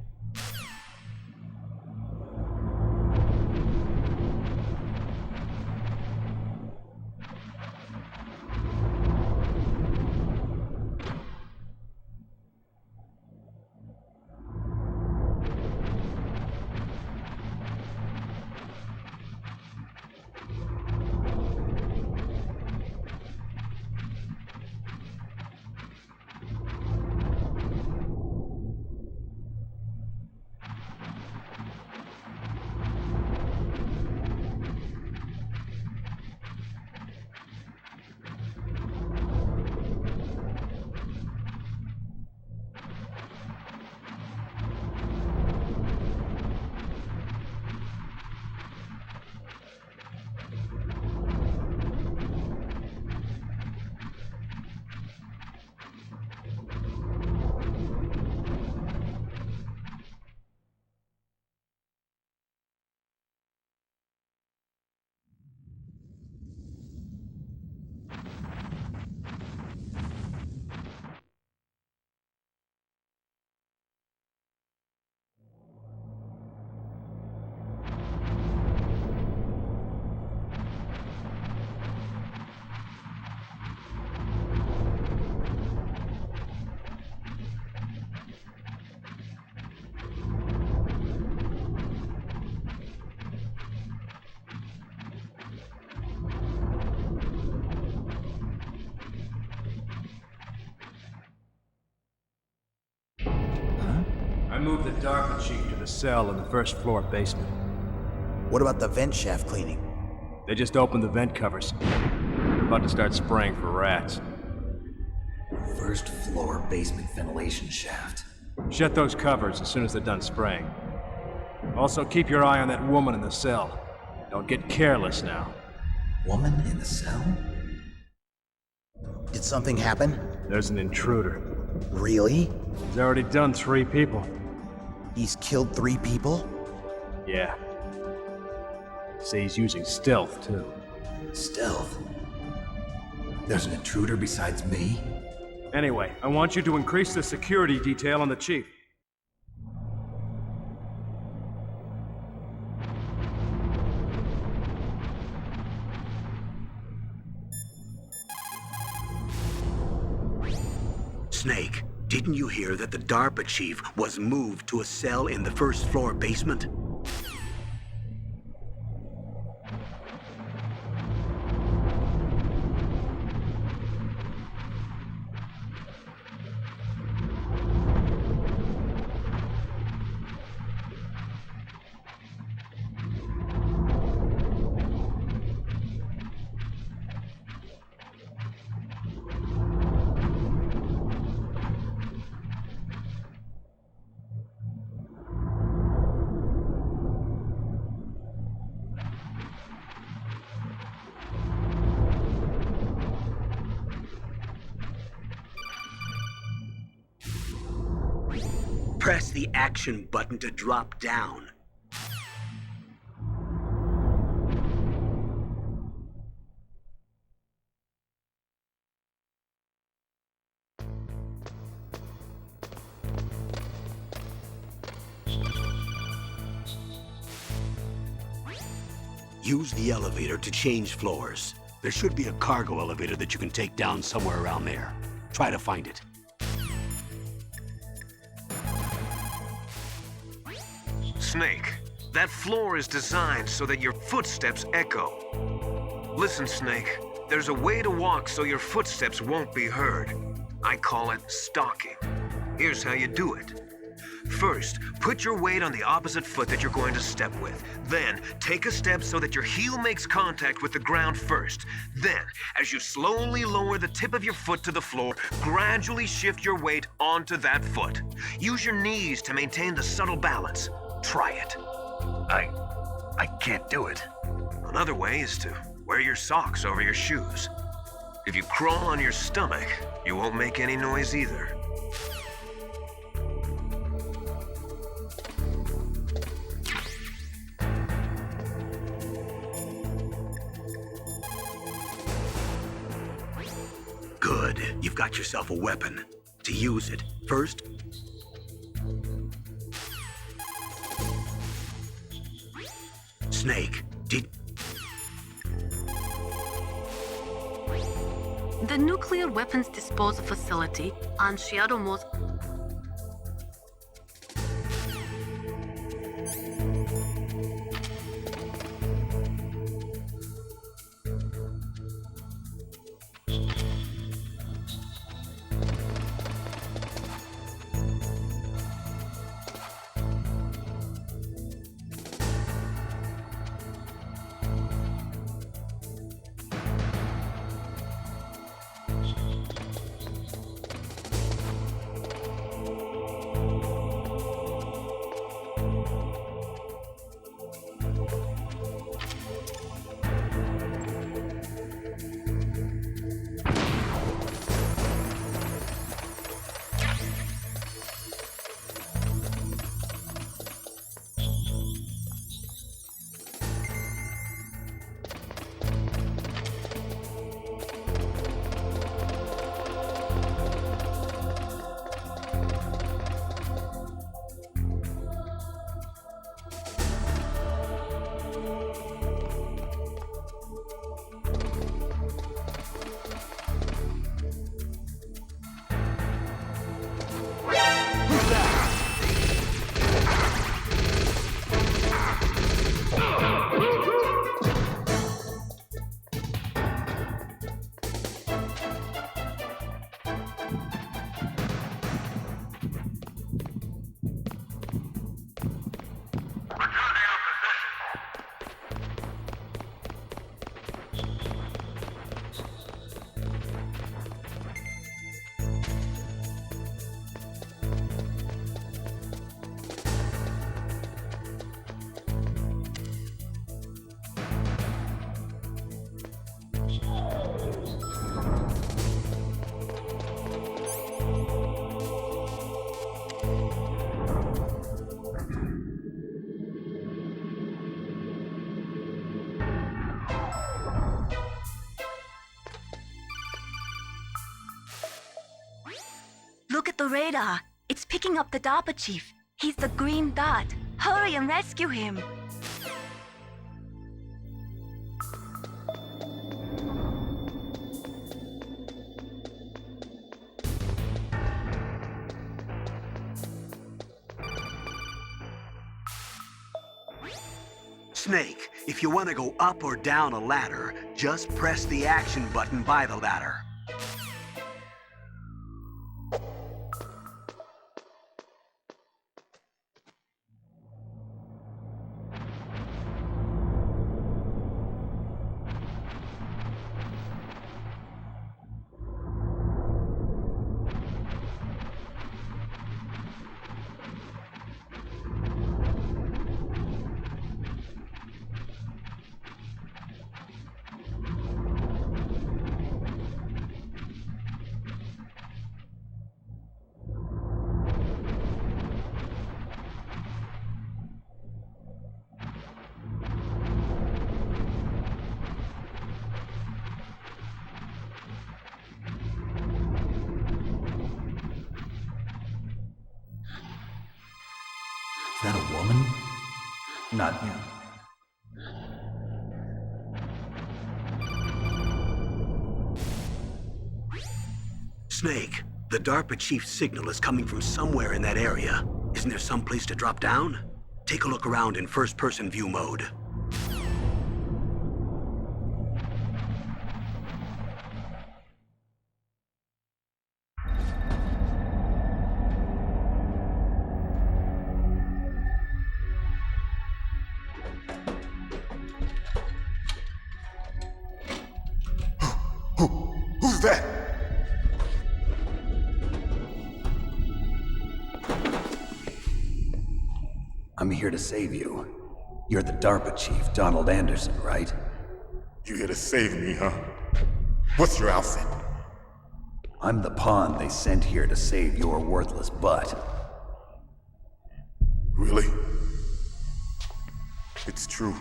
moved the DARPA chief to the cell in the first floor basement. What about the vent shaft cleaning? They just opened the vent covers. They're about to start spraying for rats. First floor basement ventilation shaft. Shut those covers as soon as they're done spraying. Also, keep your eye on that woman in the cell. Don't get careless now. Woman in the cell? Did something happen? There's an intruder. Really? He's already done 3 people. He's killed 3 people? Yeah. Say he's using stealth, too. Stealth? There's an intruder besides me? Anyway, I want you to increase the security detail on the chief. Snake, didn't you hear that the DARPA chief was moved to a cell in the first floor basement? Press the action button to drop down. Use the elevator to change floors. There should be a cargo elevator that you can take down somewhere around there. Try to find it. Snake, that floor is designed so that your footsteps echo. Listen, Snake, there's a way to walk so your footsteps won't be heard. I call it stalking. Here's how you do it. First, put your weight on the opposite foot that you're going to step with. Then, take a step so that your heel makes contact with the ground first. Then, as you slowly lower the tip of your foot to the floor, gradually shift your weight onto that foot. Use your knees to maintain the subtle balance. Try it. I can't do it. Another way is to wear your socks over your shoes. If you crawl on your stomach, you won't make any noise either. Good. You've got yourself a weapon. To use it, first, Snake, The nuclear weapons disposal facility on Shadow Moss. Look at the radar. It's picking up the DARPA chief. He's the green dot. Hurry and rescue him. Snake, if you want to go up or down a ladder, just press the action button by the ladder. Is that a woman? Not you. Snake, the DARPA chief's signal is coming from somewhere in that area. Isn't there some place to drop down? Take a look around in first-person view mode. Who's that? I'm here to save you. You're the DARPA chief, Donald Anderson, right? You here to save me, huh? What's your outfit? I'm the pawn they sent here to save your worthless butt. Really? It's true.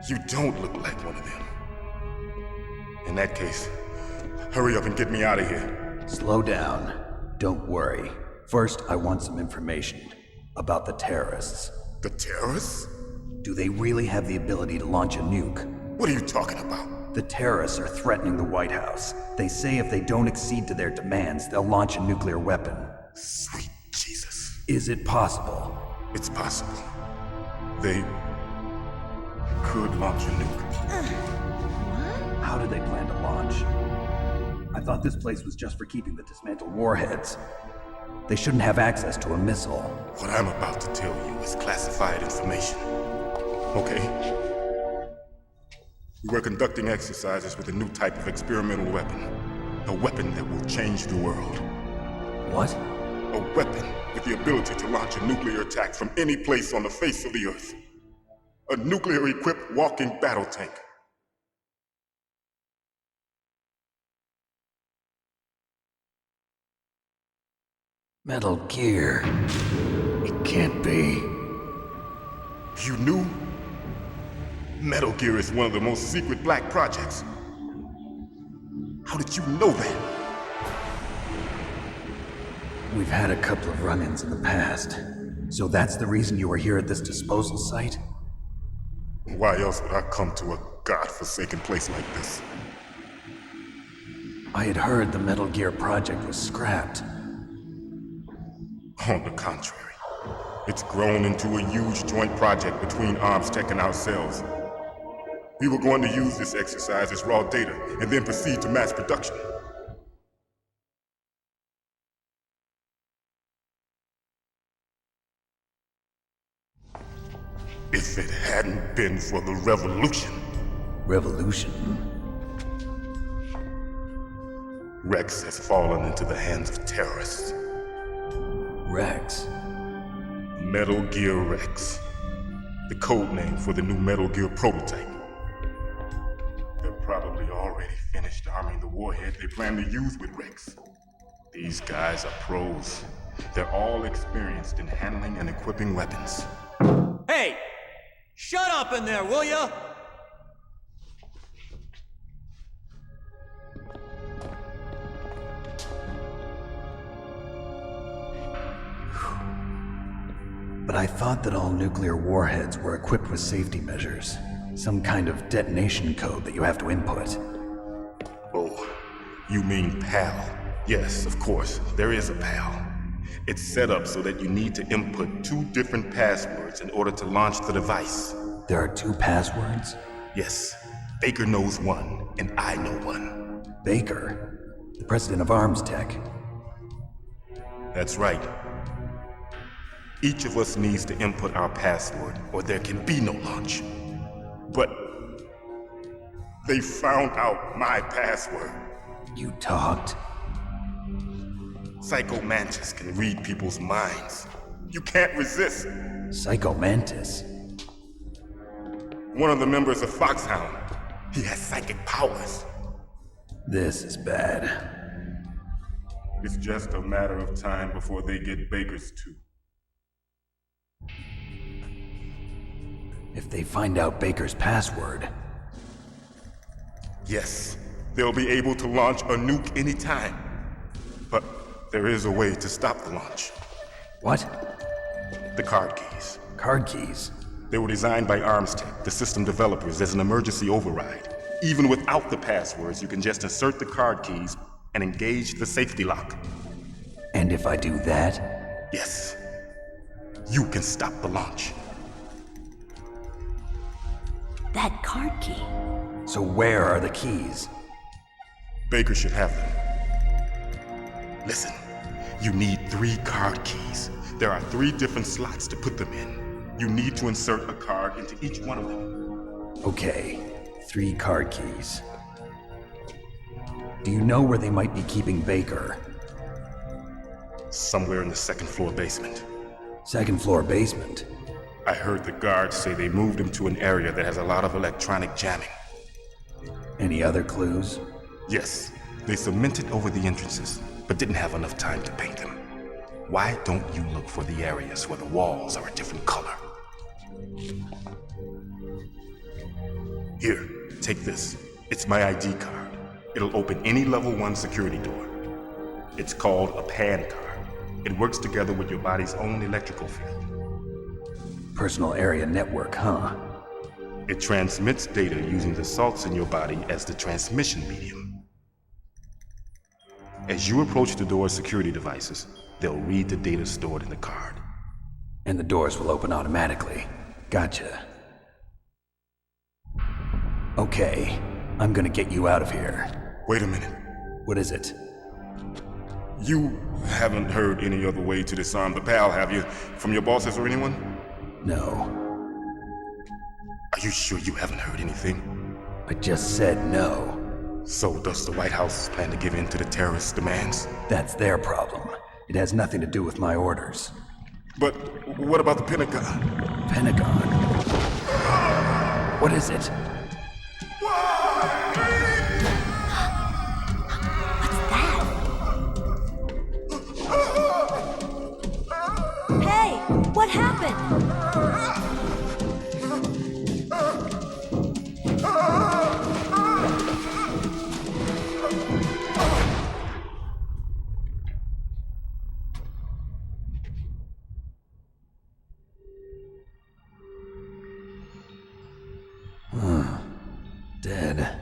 You don't look like one of them. In that case, hurry up and get me out of here. Slow down. Don't worry. First, I want some information about the terrorists. The terrorists? Do they really have the ability to launch a nuke? What are you talking about? The terrorists are threatening the White House. They say if they don't accede to their demands, they'll launch a nuclear weapon. Sweet Jesus. Is it possible? It's possible. They could launch a nuke. How do they plan to launch? I thought this place was just for keeping the dismantled warheads. They shouldn't have access to a missile. What I'm about to tell you is classified information. Okay? We were conducting exercises with a new type of experimental weapon. A weapon that will change the world. What? A weapon with the ability to launch a nuclear attack from any place on the face of the Earth. A nuclear-equipped walking battle tank. Metal Gear. It can't be. You knew? Metal Gear is one of the most secret black projects. How did you know that? We've had a couple of run-ins in the past. So that's the reason you were here at this disposal site? Why else would I come to a godforsaken place like this? I had heard the Metal Gear project was scrapped. On the contrary, it's grown into a huge joint project between ArmsTech and ourselves. We were going to use this exercise as raw data and then proceed to mass production. If it hadn't been for the revolution. Revolution? Rex has fallen into the hands of terrorists. Rex? Metal Gear Rex. The code name for the new Metal Gear prototype. They're probably already finished arming the warhead they plan to use with Rex. These guys are pros. They're all experienced in handling and equipping weapons. Hey! Shut up in there, will ya? But I thought that all nuclear warheads were equipped with safety measures. Some kind of detonation code that you have to input. Oh, you mean PAL? Yes, of course, there is a PAL. It's set up so that you need to input 2 different passwords in order to launch the device. There are 2 passwords? Yes. Baker knows one, and I know one. Baker? The president of Arms Tech? That's right. Each of us needs to input our password, or there can be no launch. But they found out my password. You talked? Psycho Mantis can read people's minds. You can't resist. Psycho Mantis? One of the members of Foxhound. He has psychic powers. This is bad. It's just a matter of time before they get Baker's too. If they find out Baker's password... Yes, they'll be able to launch a nuke anytime. But there is a way to stop the launch. What? The card keys. Card keys? They were designed by Arms Tech, the system developers, as an emergency override. Even without the passwords, you can just insert the card keys and engage the safety lock. And if I do that? Yes. You can stop the launch. That card key. So where are the keys? Baker should have them. Listen, you need 3 card keys. There are 3 different slots to put them in. You need to insert a card into each one of them. Okay, 3 card keys. Do you know where they might be keeping Baker? Somewhere in the 2nd floor basement. 2nd floor basement? I heard the guards say they moved him to an area that has a lot of electronic jamming. Any other clues? Yes, they cemented over the entrances, but didn't have enough time to paint them. Why don't you look for the areas where the walls are a different color? Here, take this. It's my ID card. It'll open any level 1 security door. It's called a PAN card. It works together with your body's own electrical field. Personal area network, huh? It transmits data using the salts in your body as the transmission medium. As you approach the door's security devices, they'll read the data stored in the card. And the doors will open automatically. Gotcha. Okay, I'm gonna get you out of here. Wait a minute. What is it? You haven't heard any other way to disarm the PAL, have you? From your bosses or anyone? No. Are you sure you haven't heard anything? I just said no. So does the White House plan to give in to the terrorists' demands? That's their problem. It has nothing to do with my orders. But what about the Pentagon? Pentagon? What is it? Hey, what happened? Dead.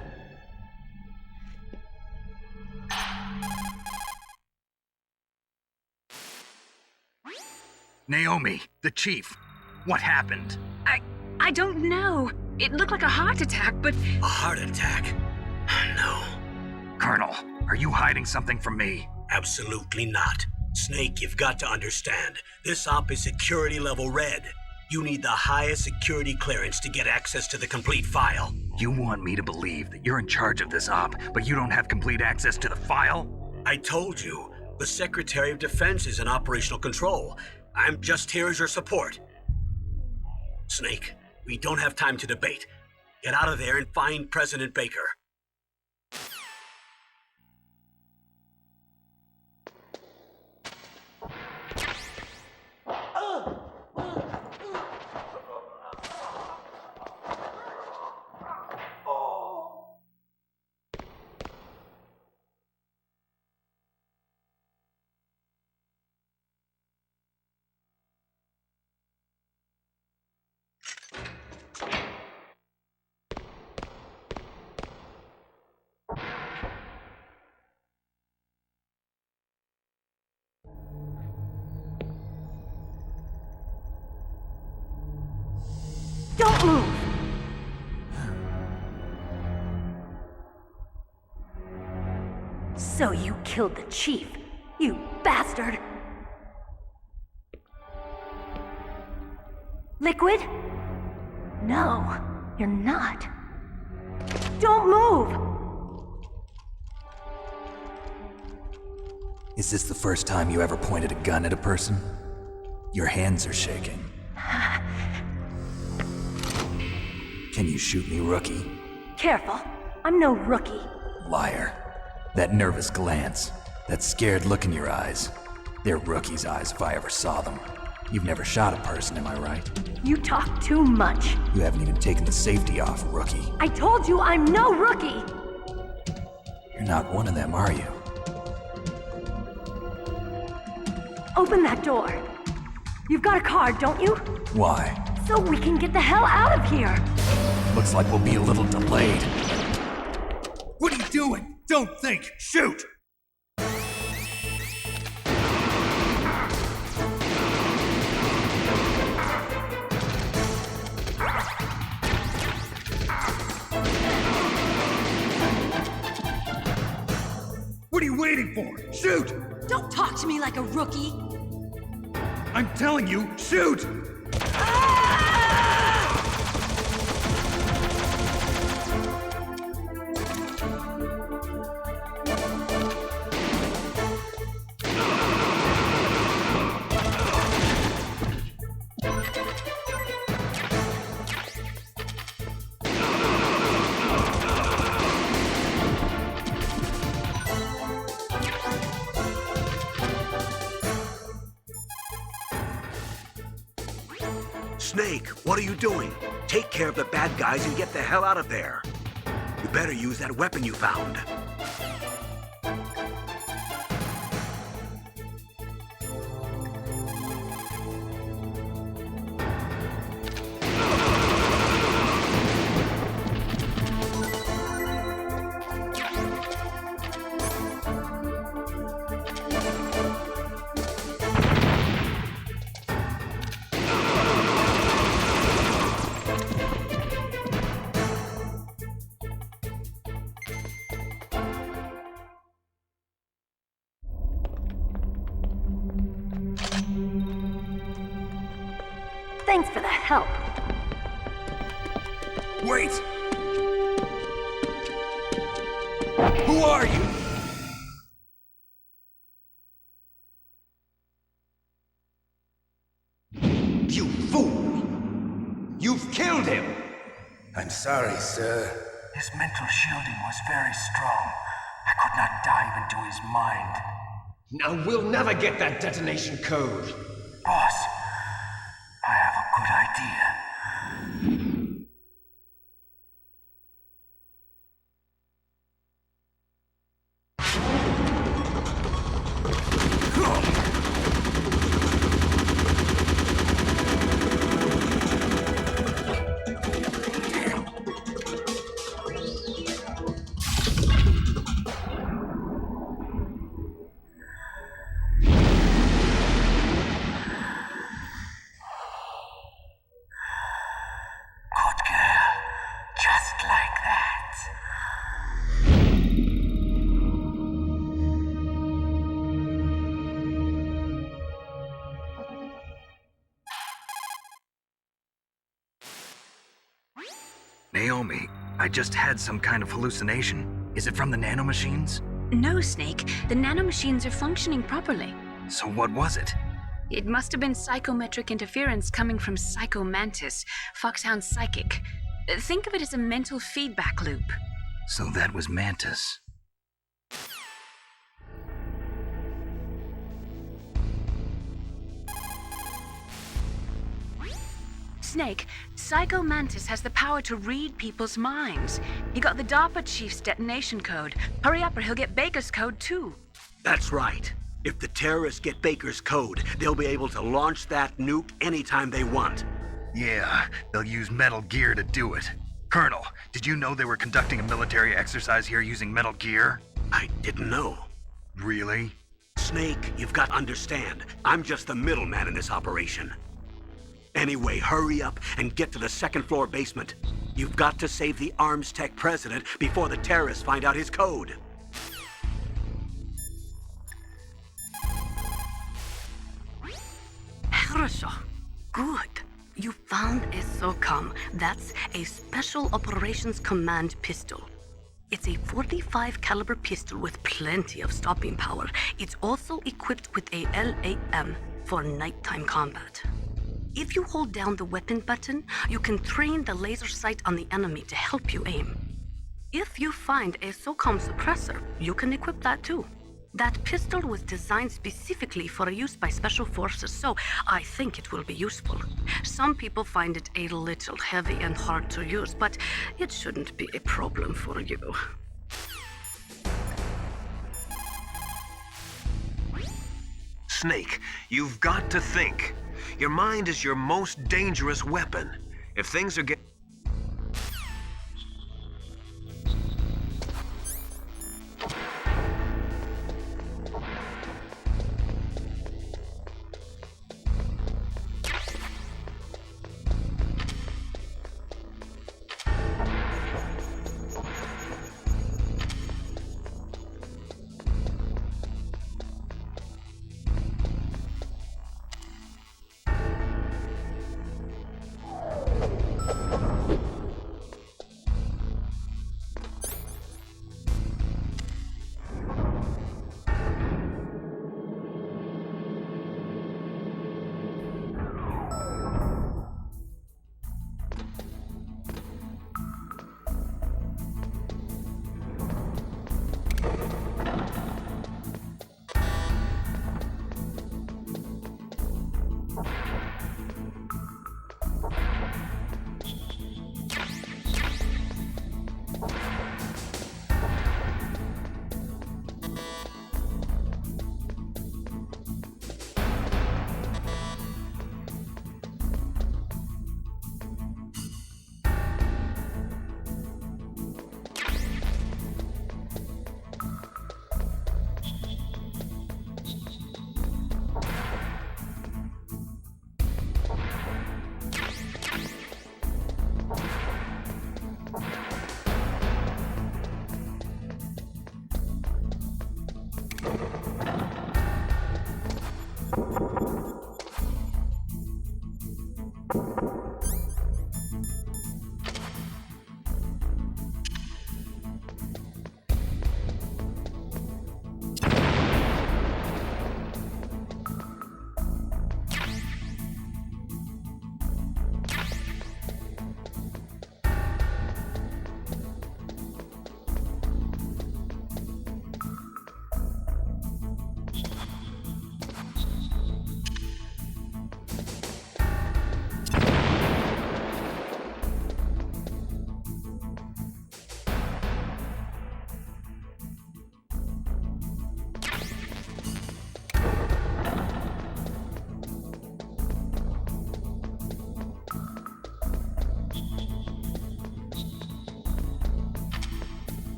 Naomi, the chief. What happened? I don't know. It looked like a heart attack, but... A heart attack? No. Colonel, are you hiding something from me? Absolutely not. Snake, you've got to understand. This op is security level red. You need the highest security clearance to get access to the complete file. You want me to believe that you're in charge of this op, but you don't have complete access to the file? I told you, the Secretary of Defense is in operational control. I'm just here as your support. Snake, we don't have time to debate. Get out of there and find President Baker. Don't move! So you killed the chief, you bastard! Liquid? No, you're not. Don't move! Is this the first time you ever pointed a gun at a person? Your hands are shaking. Can you shoot me, rookie? Careful, I'm no rookie. Liar. That nervous glance, that scared look in your eyes. They're rookie's eyes if I ever saw them. You've never shot a person, am I right? You talk too much. You haven't even taken the safety off, rookie. I told you I'm no rookie! You're not one of them, are you? Open that door. You've got a card, don't you? Why? So we can get the hell out of here! Looks like we'll be a little delayed. What are you doing? Don't think! Shoot! What are you waiting for? Shoot! Don't talk to me like a rookie! I'm telling you, shoot! Snake, what are you doing? Take care of the bad guys and get the hell out of there. You better use that weapon you found. Thanks for the help. Wait! Who are you? You fool! You've killed him! I'm sorry, sir. His mental shielding was very strong. I could not dive into his mind. Now we'll never get that detonation code. Boss, I have a good idea. Naomi, I just had some kind of hallucination. Is it from the nanomachines? No, Snake. The nanomachines are functioning properly. So what was it? It must have been psychometric interference coming from Psycho Mantis, Foxhound's psychic. Think of it as a mental feedback loop. So that was Mantis. Snake, Psycho Mantis has the power to read people's minds. He got the DARPA chief's detonation code. Hurry up or he'll get Baker's code too. That's right. If the terrorists get Baker's code, they'll be able to launch that nuke anytime they want. Yeah, they'll use Metal Gear to do it. Colonel, did you know they were conducting a military exercise here using Metal Gear? I didn't know. Really? Snake, you've got to understand. I'm just the middleman in this operation. Anyway, hurry up and get to the second floor basement. You've got to save the Arms Tech president before the terrorists find out his code. Хорошо. Good. You found a SOCOM. That's a Special Operations Command pistol. It's a .45 caliber pistol with plenty of stopping power. It's also equipped with a LAM for nighttime combat. If you hold down the weapon button, you can train the laser sight on the enemy to help you aim. If you find a SOCOM suppressor, you can equip that too. That pistol was designed specifically for use by special forces, so I think it will be useful. Some people find it a little heavy and hard to use, but it shouldn't be a problem for you. Snake, you've got to think. Your mind is your most dangerous weapon. If things are getting...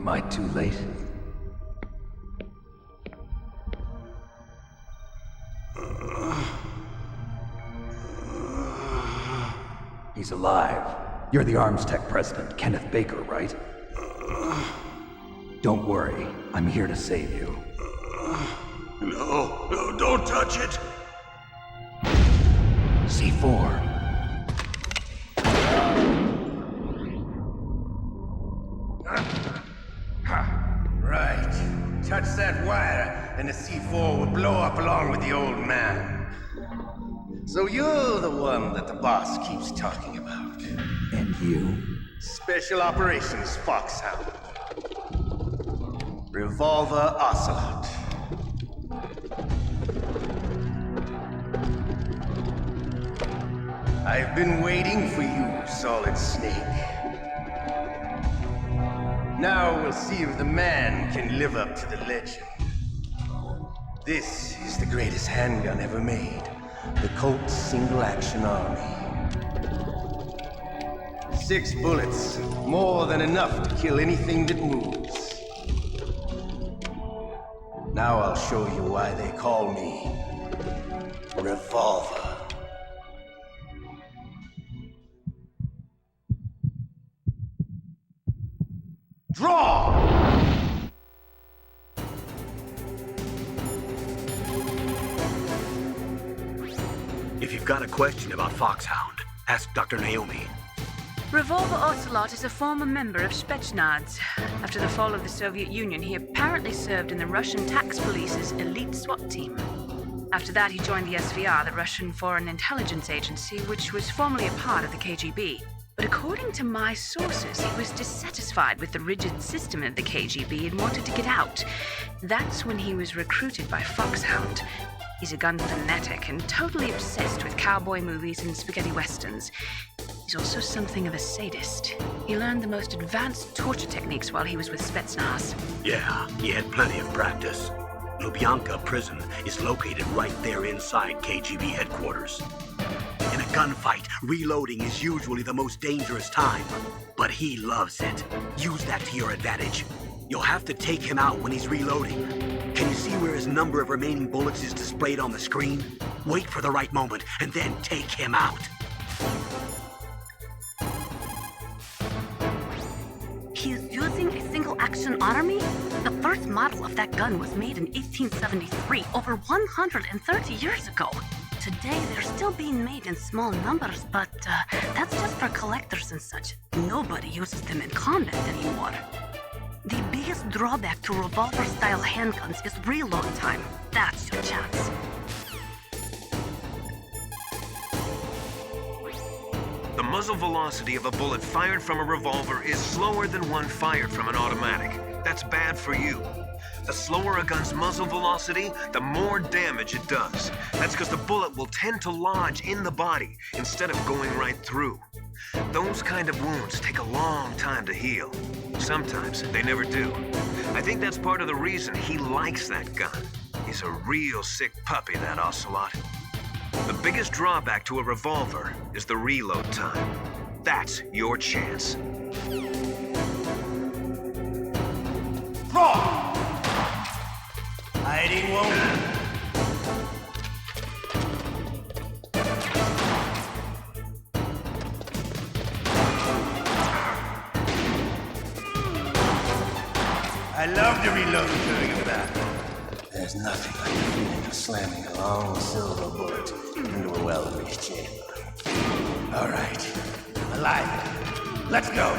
Am I too late? He's alive. You're the Arms Tech president, Kenneth Baker, right? Don't worry. I'm here to save you. No, don't touch it! C4. Right. Touch that wire, and the C4 will blow up along with the old man. So you're the one that the boss keeps talking about. And you? Special Operations Foxhound. Revolver Ocelot. I've been waiting for you, Solid Snake. Now we'll see if the man can live up to the legend. This is the greatest handgun ever made. The Colt Single Action Army. 6 bullets, more than enough to kill anything that moves. Now I'll show you why they call me Revolver. Draw! If you've got a question about Foxhound, ask Dr. Naomi. Revolver Ocelot is a former member of Spetsnaz. After the fall of the Soviet Union, he apparently served in the Russian tax police's elite SWAT team. After that, he joined the SVR, the Russian Foreign Intelligence Agency, which was formerly a part of the KGB. But according to my sources, he was dissatisfied with the rigid system of the KGB and wanted to get out. That's when he was recruited by Foxhound. He's a gun fanatic and totally obsessed with cowboy movies and spaghetti westerns. He's also something of a sadist. He learned the most advanced torture techniques while he was with Spetsnaz. Yeah, he had plenty of practice. Lubyanka prison is located right there inside KGB headquarters. In a gunfight, reloading is usually the most dangerous time, but he loves it. Use that to your advantage. You'll have to take him out when he's reloading. Can you see where his number of remaining bullets is displayed on the screen? Wait for the right moment, and then take him out. He's using a single-action army? The first model of that gun was made in 1873, over 130 years ago. Today, they're still being made in small numbers, but that's just for collectors and such. Nobody uses them in combat anymore. The biggest drawback to revolver-style handguns is reload time. That's your chance. The muzzle velocity of a bullet fired from a revolver is slower than one fired from an automatic. That's bad for you. The slower a gun's muzzle velocity, the more damage it does. That's because the bullet will tend to lodge in the body instead of going right through. Those kind of wounds take a long time to heal. Sometimes they never do. I think that's part of the reason he likes that gun. He's a real sick puppy, that Ocelot. The biggest drawback to a revolver is the reload time. That's your chance. Draw! Hiding won't. I love the reload during a battle. There's nothing like the feeling of slamming a long silver bullet into a well-greased chamber. All right, alive. Let's go.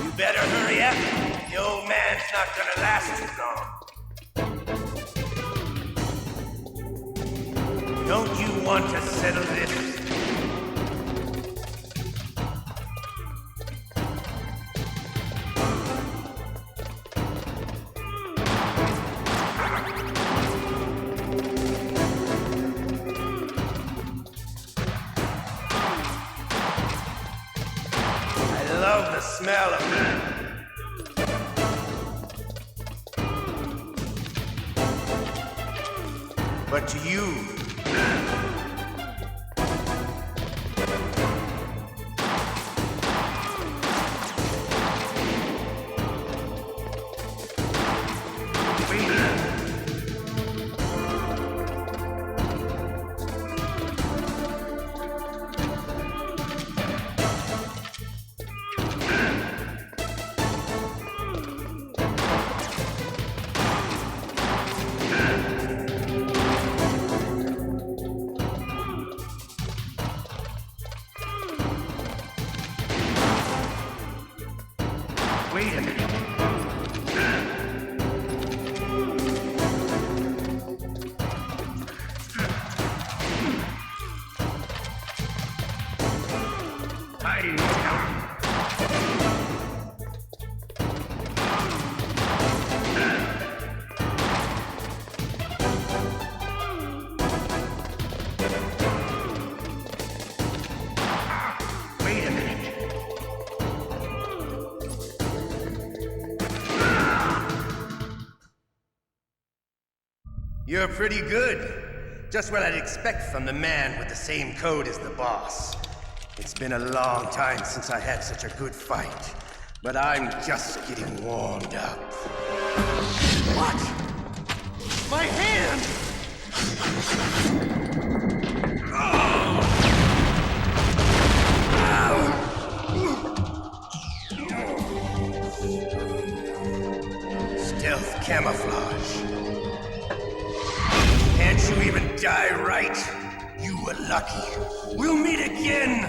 You better hurry up. The old man's not gonna last too long. Don't you want to settle this? Smell of it. But to you, Wait a minute. Wait a minute. You're pretty good. Just what I'd expect from the man with the same code as the boss. It's been a long time since I had such a good fight, but I'm just getting warmed up. What? My hand! Stealth camouflage. Can't you even die right? You were lucky. We'll meet again!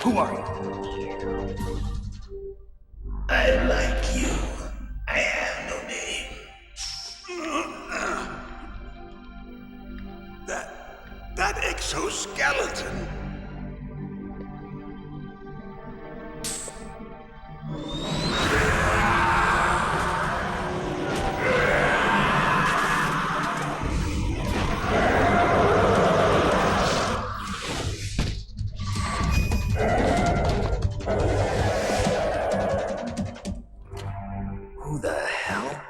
Who are you? I like you. I have no name. That exoskeleton. Who the hell?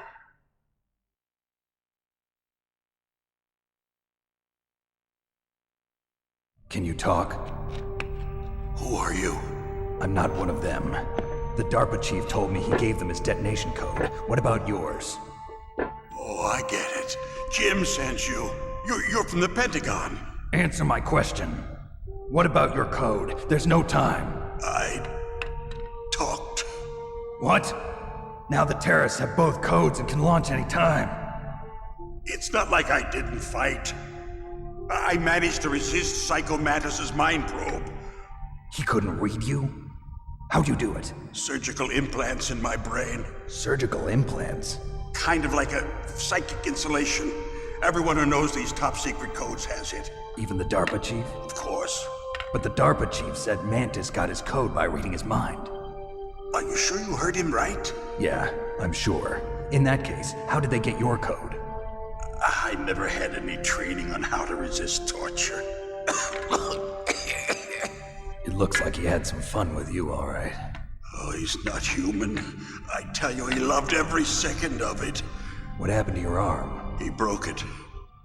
Can you talk? Who are you? I'm not one of them. The DARPA chief told me he gave them his detonation code. What about yours? Oh, I get it. Jim sent you. You're from the Pentagon. Answer my question. What about your code? There's no time. I talked. What? Now the terrorists have both codes and can launch any time. It's not like I didn't fight. I managed to resist Psycho Mantis's mind probe. He couldn't read you? How'd you do it? Surgical implants in my brain. Surgical implants? Kind of like a psychic insulation. Everyone who knows these top secret codes has it. Even the DARPA chief? Of course. But the DARPA chief said Mantis got his code by reading his mind. Are you sure you heard him right? Yeah, I'm sure. In that case, how did they get your code? I never had any training on how to resist torture. It looks like he had some fun with you, all right. Oh, he's not human. I tell you, he loved every second of it. What happened to your arm? He broke it.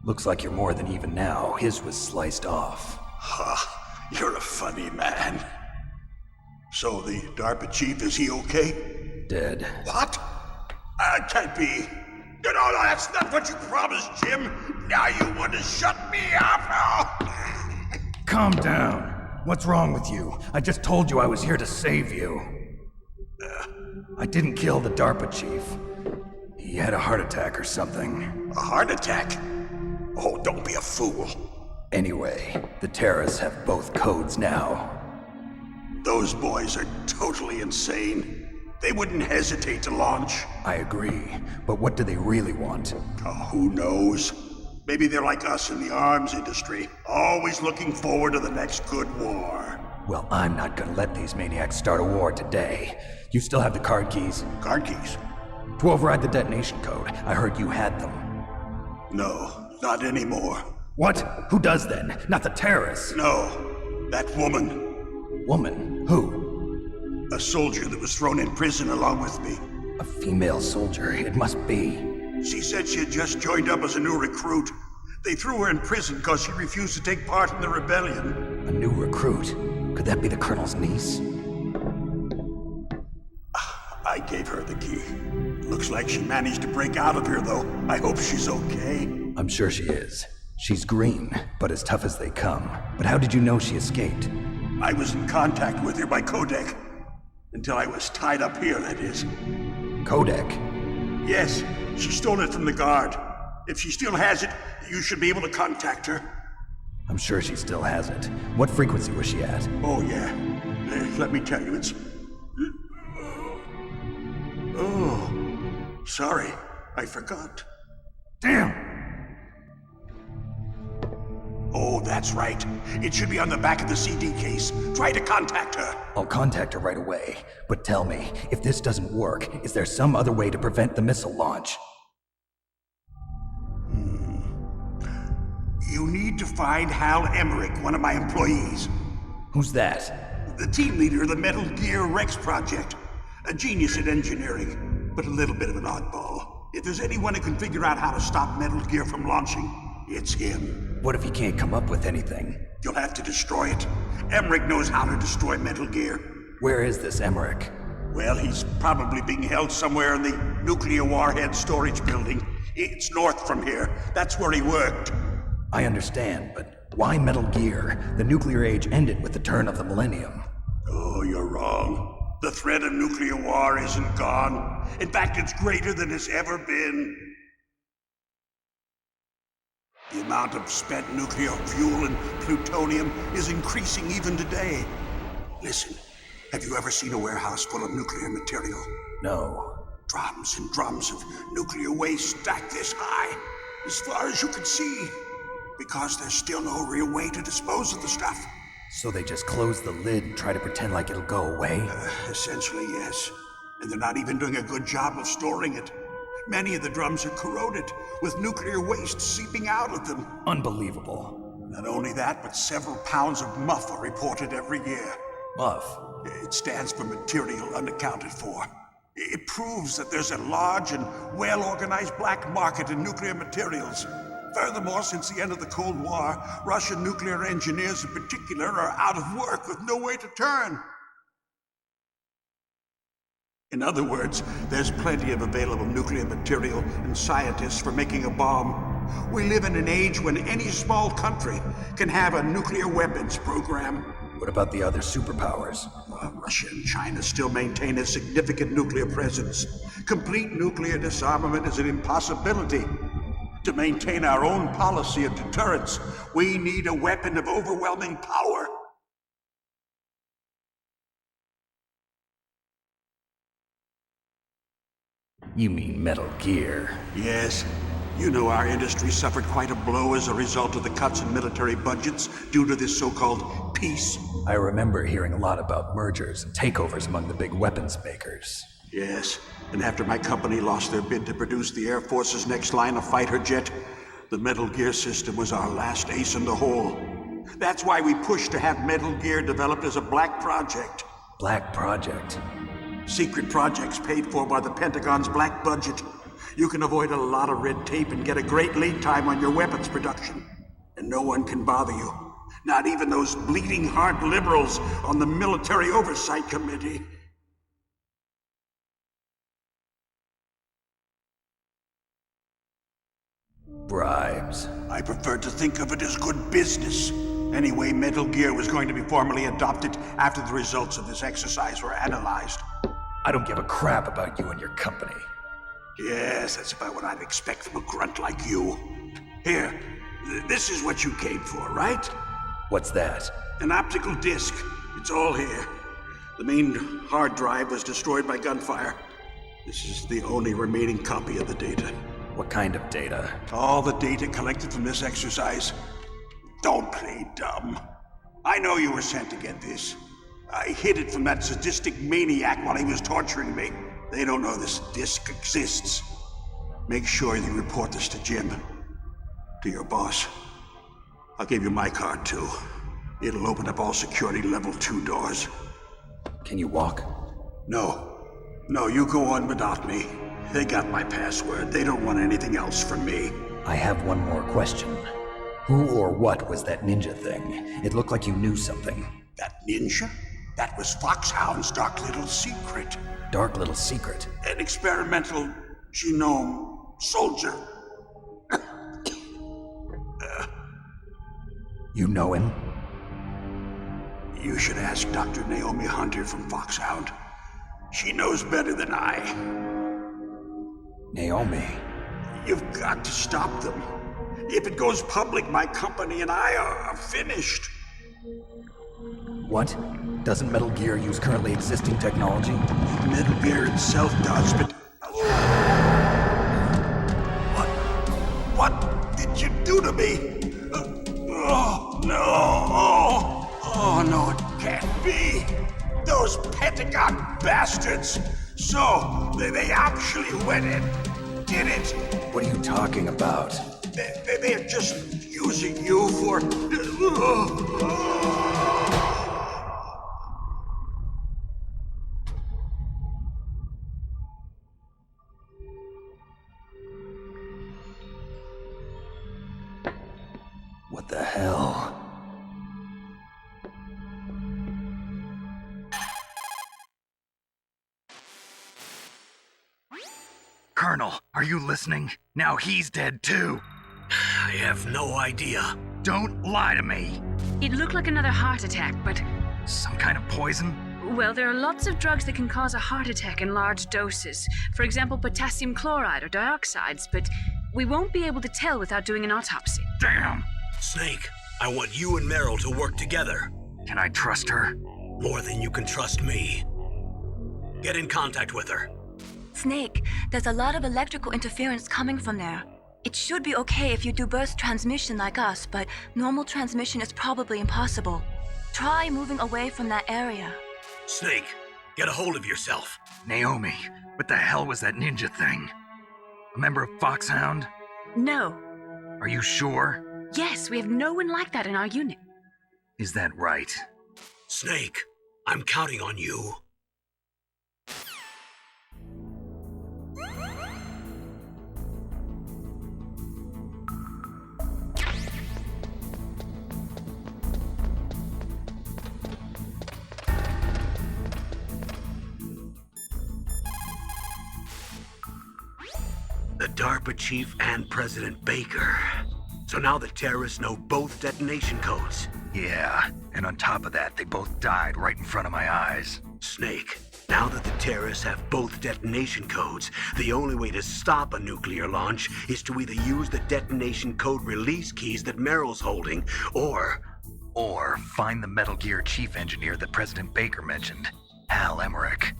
Looks like you're more than even now. His was sliced off. Ha, you're a funny man. So the DARPA chief, is he okay? Dead. What? Can't be. No, that's not what you promised, Jim. Now you want to shut me up? Calm down. What's wrong with you? I just told you I was here to save you. I didn't kill the DARPA chief. He had a heart attack or something. A heart attack? Oh, don't be a fool. Anyway, the terrorists have both codes now. Those boys are totally insane. They wouldn't hesitate to launch. I agree, but what do they really want? Oh, who knows? Maybe they're like us in the arms industry, always looking forward to the next good war. Well, I'm not gonna let these maniacs start a war today. You still have the card keys? Card keys? To override the detonation code. I heard you had them. No, not anymore. What? Who does then? Not the terrorists? No, that woman. Woman? Who? A soldier that was thrown in prison along with me. A female soldier, it must be. She said she had just joined up as a new recruit. They threw her in prison because she refused to take part in the rebellion. A new recruit? Could that be the Colonel's niece? I gave her the key. Looks like she managed to break out of here, though. I hope she's okay. I'm sure she is. She's green, but as tough as they come. But how did you know she escaped? I was in contact with her by codec. Until I was tied up here, that is. Codec? Yes, she stole it from the guard. If she still has it, you should be able to contact her. I'm sure she still has it. What frequency was she at? Oh, yeah. Let me tell you, it's Sorry, I forgot. Damn! Oh, that's right. It should be on the back of the CD case. Try to contact her. I'll contact her right away. But tell me, if this doesn't work, is there some other way to prevent the missile launch? You need to find Hal Emmerich, one of my employees. Who's that? The team leader of the Metal Gear Rex project. A genius at engineering, but a little bit of an oddball. If there's anyone who can figure out how to stop Metal Gear from launching, it's him. What if he can't come up with anything? You'll have to destroy it. Emmerich knows how to destroy Metal Gear. Where is this Emmerich? Well, he's probably being held somewhere in the nuclear warhead storage building. It's north from here. That's where he worked. I understand, but why Metal Gear? The nuclear age ended with the turn of the millennium. Oh, you're wrong. The threat of nuclear war isn't gone. In fact, it's greater than it's ever been. The amount of spent nuclear fuel and plutonium is increasing even today. Listen, have you ever seen a warehouse full of nuclear material? No. Drums and drums of nuclear waste stacked this high, as far as you can see. Because there's still no real way to dispose of the stuff. So they just close the lid and try to pretend like it'll go away? Essentially, yes. And they're not even doing a good job of storing it. Many of the drums are corroded, with nuclear waste seeping out of them. Unbelievable. Not only that, but several pounds of MUF are reported every year. MUF? It stands for material unaccounted for. It proves that there's a large and well-organized black market in nuclear materials. Furthermore, since the end of the Cold War, Russian nuclear engineers in particular are out of work with no way to turn. In other words, there's plenty of available nuclear material and scientists for making a bomb. We live in an age when any small country can have a nuclear weapons program. What about the other superpowers? Russia and China still maintain a significant nuclear presence. Complete nuclear disarmament is an impossibility. To maintain our own policy of deterrence, we need a weapon of overwhelming power. You mean Metal Gear? Yes. You know our industry suffered quite a blow as a result of the cuts in military budgets due to this so-called peace. I remember hearing a lot about mergers and takeovers among the big weapons makers. Yes, and after my company lost their bid to produce the Air Force's next line of fighter jet, the Metal Gear system was our last ace in the hole. That's why we pushed to have Metal Gear developed as a black project. Black project? Secret projects paid for by the Pentagon's black budget. You can avoid a lot of red tape and get a great lead time on your weapons production. And no one can bother you. Not even those bleeding heart liberals on the Military Oversight Committee. Bribes. I prefer to think of it as good business. Anyway, Metal Gear was going to be formally adopted after the results of this exercise were analyzed. I don't give a crap about you and your company. Yes, that's about what I'd expect from a grunt like you. Here, this is what you came for, right? What's that? An optical disc. It's all here. The main hard drive was destroyed by gunfire. This is the only remaining copy of the data. What kind of data? All the data collected from this exercise. Don't play dumb. I know you were sent to get this. I hid it from that sadistic maniac while he was torturing me. They don't know this disc exists. Make sure you report this to Jim. To your boss. I'll give you my card too. It'll open up all security level 2 doors. Can you walk? No. No, you go on without me. They got my password. They don't want anything else from me. I have one more question. Who or what was that ninja thing? It looked like you knew something. That ninja? That was Foxhound's dark little secret. Dark little secret? An experimental genome soldier. You know him? You should ask Dr. Naomi Hunter from Foxhound. She knows better than I. Naomi? You've got to stop them. If it goes public, my company and I are finished. What? Doesn't Metal Gear use currently existing technology? Metal Gear itself does, but... do to me? Oh, no. Oh, no, it can't be. Those Pentagon bastards. So, they actually went and did it. What are you talking about? They're just using you for... What the hell? Colonel, are you listening? Now he's dead too. I have no idea. Don't lie to me. It looked like another heart attack, but... Some kind of poison? Well, there are lots of drugs that can cause a heart attack in large doses. For example, potassium chloride or dioxides, but we won't be able to tell without doing an autopsy. Damn! Snake, I want you and Meryl to work together. Can I trust her? More than you can trust me. Get in contact with her. Snake, there's a lot of electrical interference coming from there. It should be okay if you do burst transmission like us, but normal transmission is probably impossible. Try moving away from that area. Snake, get a hold of yourself. Naomi, what the hell was that ninja thing? A member of Foxhound? No. Are you sure? Yes, we have no one like that in our unit. Is that right? Snake, I'm counting on you. The DARPA chief and President Baker. So now the terrorists know both detonation codes. Yeah, and on top of that, they both died right in front of my eyes. Snake, now that the terrorists have both detonation codes, the only way to stop a nuclear launch is to either use the detonation code release keys that Meryl's holding, or find the Metal Gear chief engineer that President Baker mentioned, Hal Emmerich.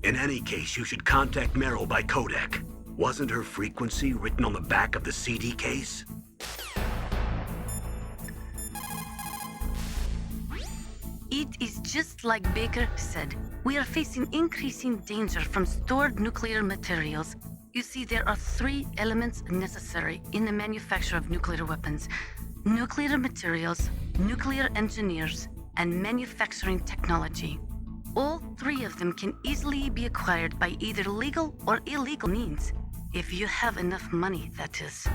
In any case, you should contact Meryl by codec. Wasn't her frequency written on the back of the CD case? It is just like Baker said. We are facing increasing danger from stored nuclear materials. You see, there are 3 elements necessary in the manufacture of nuclear weapons: nuclear materials, nuclear engineers, and manufacturing technology. All 3 of them can easily be acquired by either legal or illegal means. If you have enough money, that is.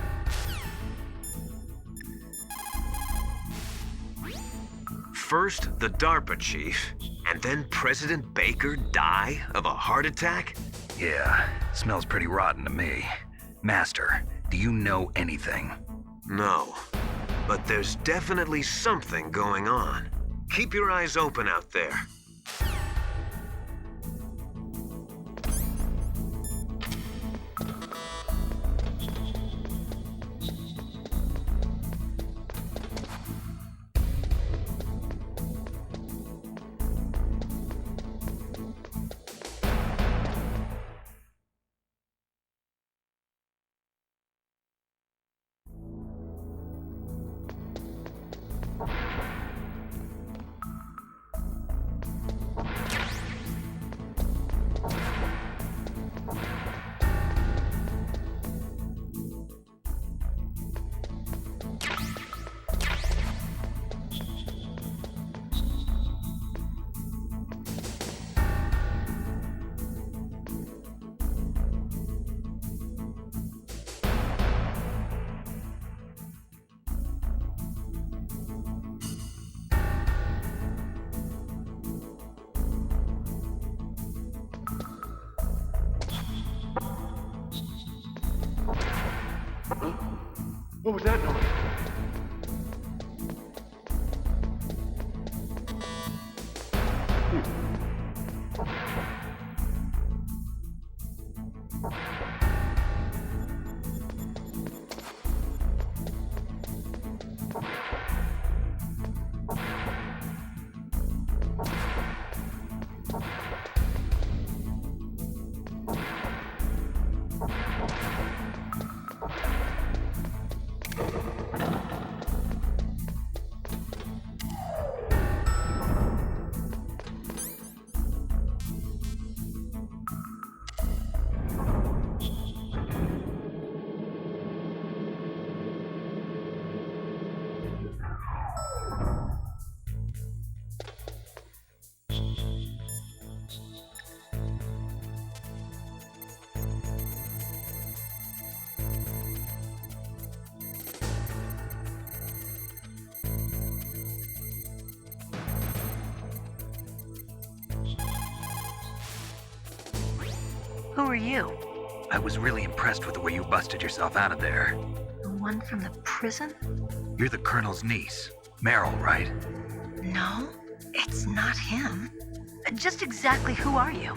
First, the DARPA chief, and then President Baker die of a heart attack? Yeah, smells pretty rotten to me. Master, do you know anything? No, but there's definitely something going on. Keep your eyes open out there. What was that noise? Who are you? I was really impressed with the way you busted yourself out of there. The one from the prison? You're the Colonel's niece, Meryl, right? No, it's not him. Just exactly who are you?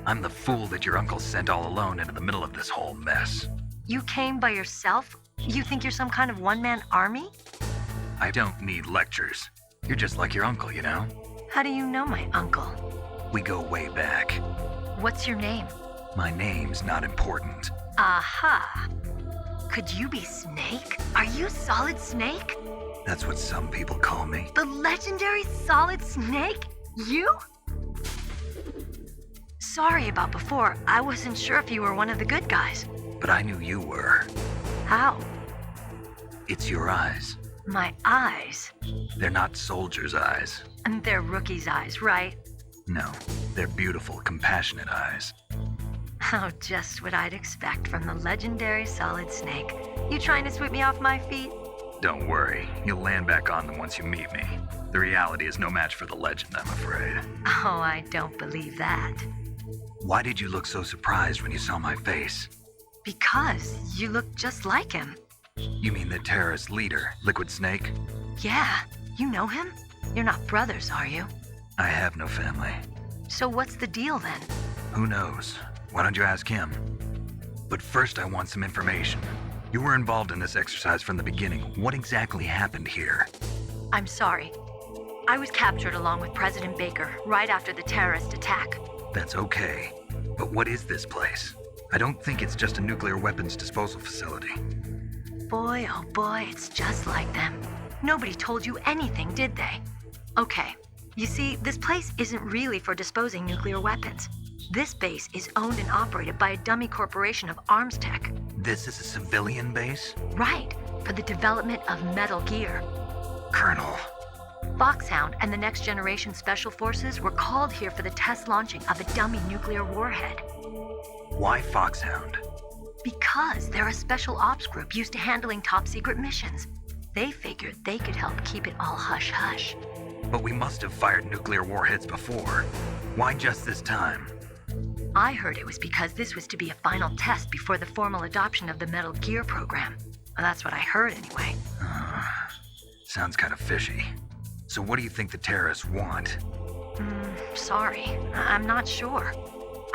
I'm the fool that your uncle sent all alone into the middle of this whole mess. You came by yourself? You think you're some kind of one-man army? I don't need lectures. You're just like your uncle, you know? How do you know my uncle? We go way back. What's your name? My name's not important. Aha. Could you be Snake? Are you Solid Snake? That's what some people call me. The legendary Solid Snake? You? Sorry about before. I wasn't sure if you were one of the good guys. But I knew you were. How? It's your eyes. My eyes? They're not soldiers' eyes. And they're rookies' eyes, right? No, they're beautiful, compassionate eyes. Oh, just what I'd expect from the legendary Solid Snake. You trying to sweep me off my feet? Don't worry, you'll land back on them once you meet me. The reality is no match for the legend, I'm afraid. Oh, I don't believe that. Why did you look so surprised when you saw my face? Because you look just like him. You mean the terrorist leader, Liquid Snake? Yeah, you know him? You're not brothers, are you? I have no family. So what's the deal then? Who knows? Why don't you ask him? But first I want some information. You were involved in this exercise from the beginning. What exactly happened here? I'm sorry. I was captured along with President Baker right after the terrorist attack. That's okay. But what is this place? I don't think it's just a nuclear weapons disposal facility. Boy, oh boy, it's just like them. Nobody told you anything, did they? Okay, you see, this place isn't really for disposing nuclear weapons. This base is owned and operated by a dummy corporation of arms tech. This is a civilian base? Right, for the development of Metal Gear. Colonel. Foxhound and the Next Generation Special Forces were called here for the test launching of a dummy nuclear warhead. Why Foxhound? Because they're a special ops group used to handling top secret missions. They figured they could help keep it all hush-hush. But we must have fired nuclear warheads before. Why just this time? I heard it was because this was to be a final test before the formal adoption of the Metal Gear program. Well, that's what I heard anyway. Sounds kind of fishy. So what do you think the terrorists want? Sorry, I'm not sure.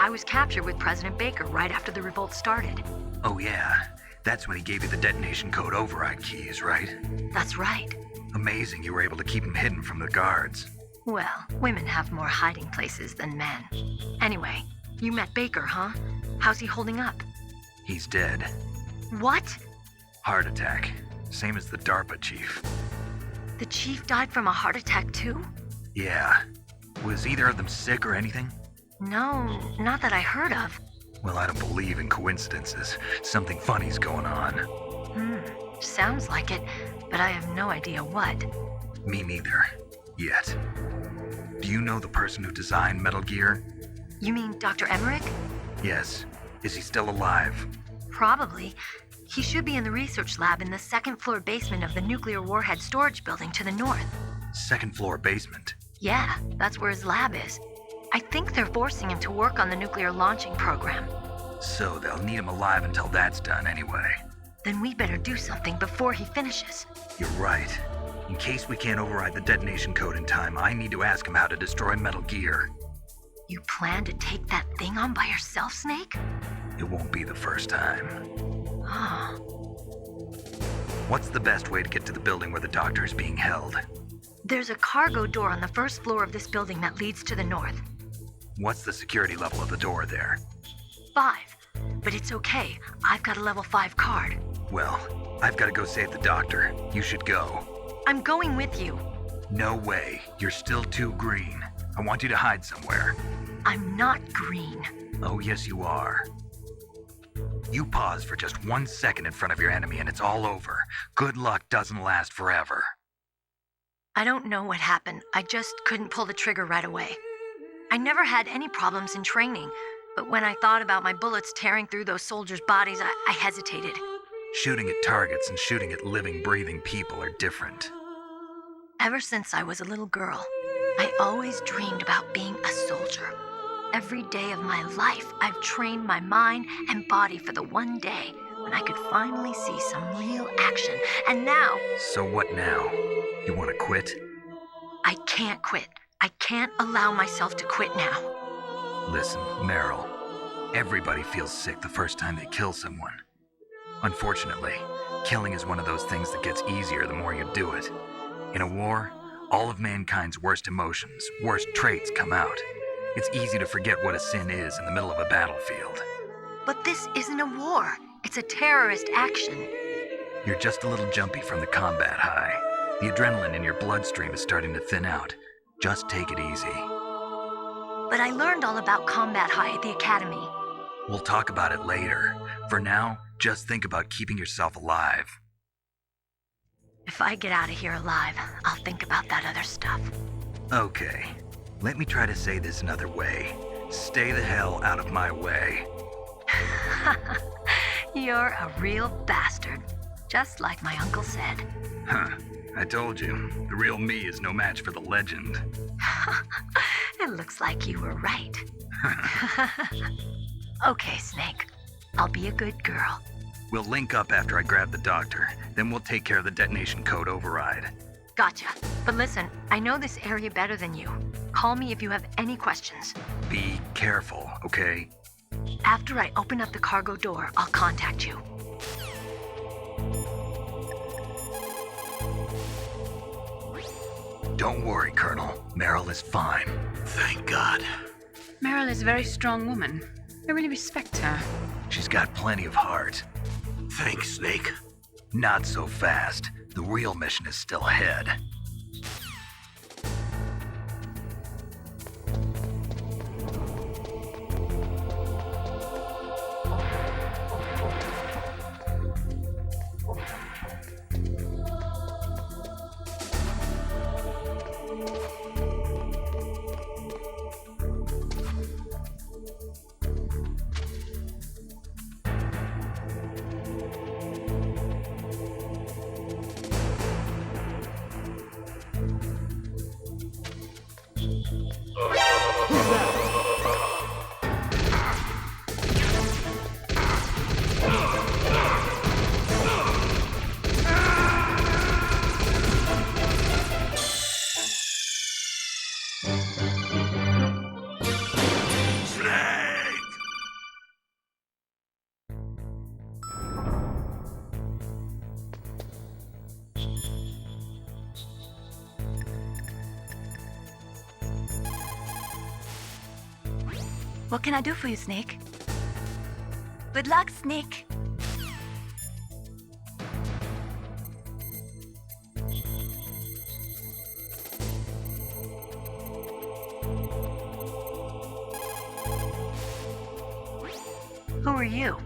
I was captured with President Baker right after the revolt started. Oh yeah, that's when he gave you the detonation code override keys, right? That's right. Amazing you were able to keep him hidden from the guards. Well, women have more hiding places than men. Anyway, you met Baker, huh? How's he holding up? He's dead. What? Heart attack. Same as the DARPA chief. The chief died from a heart attack too? Yeah. Was either of them sick or anything? No, not that I heard of. Well, I don't believe in coincidences. Something funny's going on. Sounds like it, but I have no idea what. Me neither. Yet. Do you know the person who designed Metal Gear? You mean Dr. Emmerich? Yes. Is he still alive? Probably. He should be in the research lab in the second-floor basement of the nuclear warhead storage building to the north. Second-floor basement? Yeah, that's where his lab is. I think they're forcing him to work on the nuclear launching program. So they'll need him alive until that's done anyway. Then we better do something before he finishes. You're right. In case we can't override the detonation code in time, I need to ask him how to destroy Metal Gear. You plan to take that thing on by yourself, Snake? It won't be the first time. What's the best way to get to the building where the doctor is being held? There's a cargo door on the first floor of this building that leads to the north. What's the security level of the door there? 5. But it's okay. I've got a level 5 card. Well, I've got to go save the doctor. You should go. I'm going with you. No way. You're still too green. I want you to hide somewhere. I'm not green. Oh, yes, you are. You pause for just 1 second in front of your enemy and it's all over. Good luck doesn't last forever. I don't know what happened. I just couldn't pull the trigger right away. I never had any problems in training, but when I thought about my bullets tearing through those soldiers' bodies, I hesitated. Shooting at targets and shooting at living, breathing people are different. Ever since I was a little girl, I always dreamed about being a soldier. Every day of my life, I've trained my mind and body for the one day when I could finally see some real action. And now... So what now? You want to quit? I can't quit. I can't allow myself to quit now. Listen, Meryl. Everybody feels sick the first time they kill someone. Unfortunately, killing is one of those things that gets easier the more you do it. In a war, all of mankind's worst emotions, worst traits come out. It's easy to forget what a sin is in the middle of a battlefield. But this isn't a war. It's a terrorist action. You're just a little jumpy from the combat high. The adrenaline in your bloodstream is starting to thin out. Just take it easy. But I learned all about combat high at the academy. We'll talk about it later. For now, just think about keeping yourself alive. If I get out of here alive, I'll think about that other stuff. Okay. Let me try to say this another way. Stay the hell out of my way. You're a real bastard. Just like my uncle said. Huh. I told you, the real me is no match for the legend. It looks like you were right. Okay, Snake. I'll be a good girl. We'll link up after I grab the doctor. Then we'll take care of the detonation code override. Gotcha. But listen, I know this area better than you. Call me if you have any questions. Be careful, okay? After I open up the cargo door, I'll contact you. Don't worry, Colonel. Meryl is fine. Thank God. Meryl is a very strong woman. I really respect her. She's got plenty of heart. Thanks, Snake. Not so fast. The real mission is still ahead. What can I do for you, Snake? Good luck, Snake. Who are you?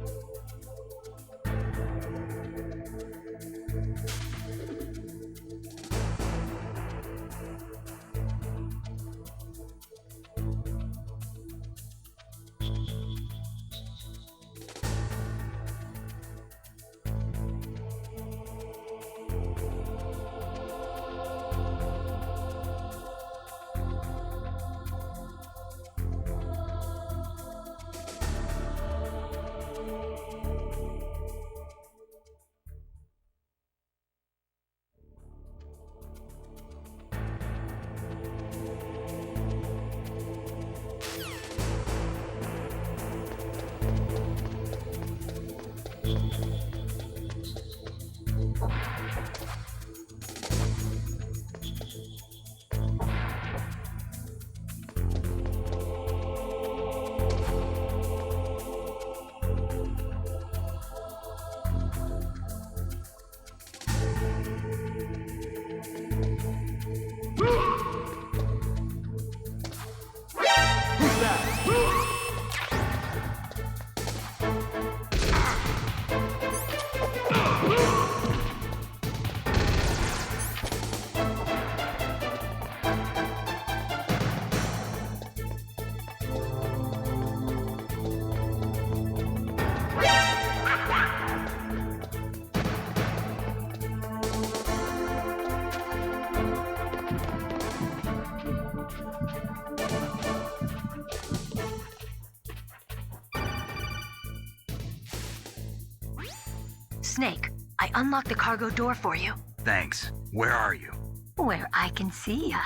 Snake, I unlocked the cargo door for you. Thanks. Where are you? Where I can see ya.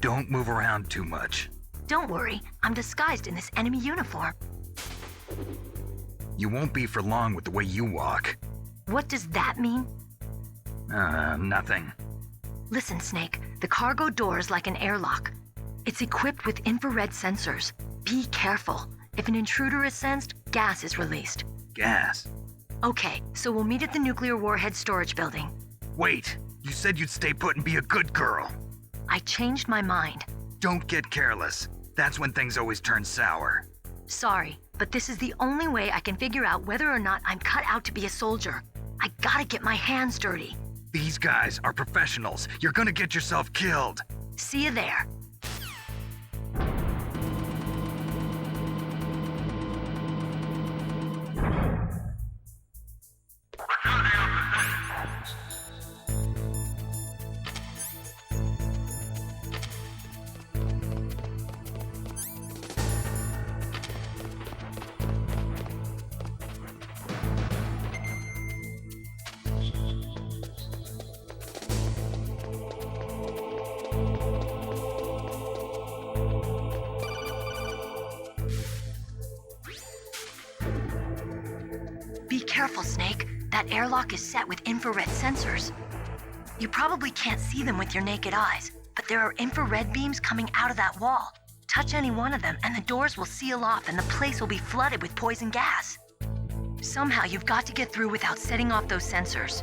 Don't move around too much. Don't worry, I'm disguised in this enemy uniform. You won't be for long with the way you walk. What does that mean? Nothing. Listen, Snake, the cargo door is like an airlock. It's equipped with infrared sensors. Be careful. If an intruder is sensed, gas is released. Gas? Okay, so we'll meet at the nuclear warhead storage building. Wait, you said you'd stay put and be a good girl. I changed my mind. Don't get careless. That's when things always turn sour. Sorry, but this is the only way I can figure out whether or not I'm cut out to be a soldier. I gotta get my hands dirty. These guys are professionals. You're gonna get yourself killed. See you there. Be careful, Snake. That airlock is set with infrared sensors. You probably can't see them with your naked eyes, but there are infrared beams coming out of that wall. Touch any one of them and the doors will seal off and the place will be flooded with poison gas. Somehow you've got to get through without setting off those sensors.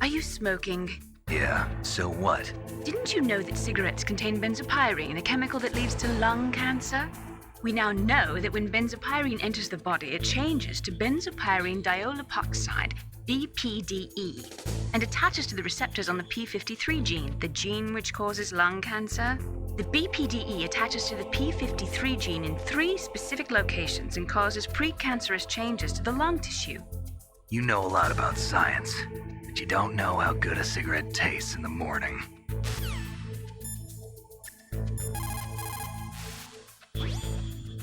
Are you smoking? Yeah, so what? Didn't you know that cigarettes contain benzopyrene, a chemical that leads to lung cancer? We now know that when benzopyrene enters the body, it changes to benzopyrene diolipoxide, BPDE, and attaches to the receptors on the p53 gene, the gene which causes lung cancer. The BPDE attaches to the p53 gene in 3 specific locations and causes precancerous changes to the lung tissue. You know a lot about science, but you don't know how good a cigarette tastes in the morning.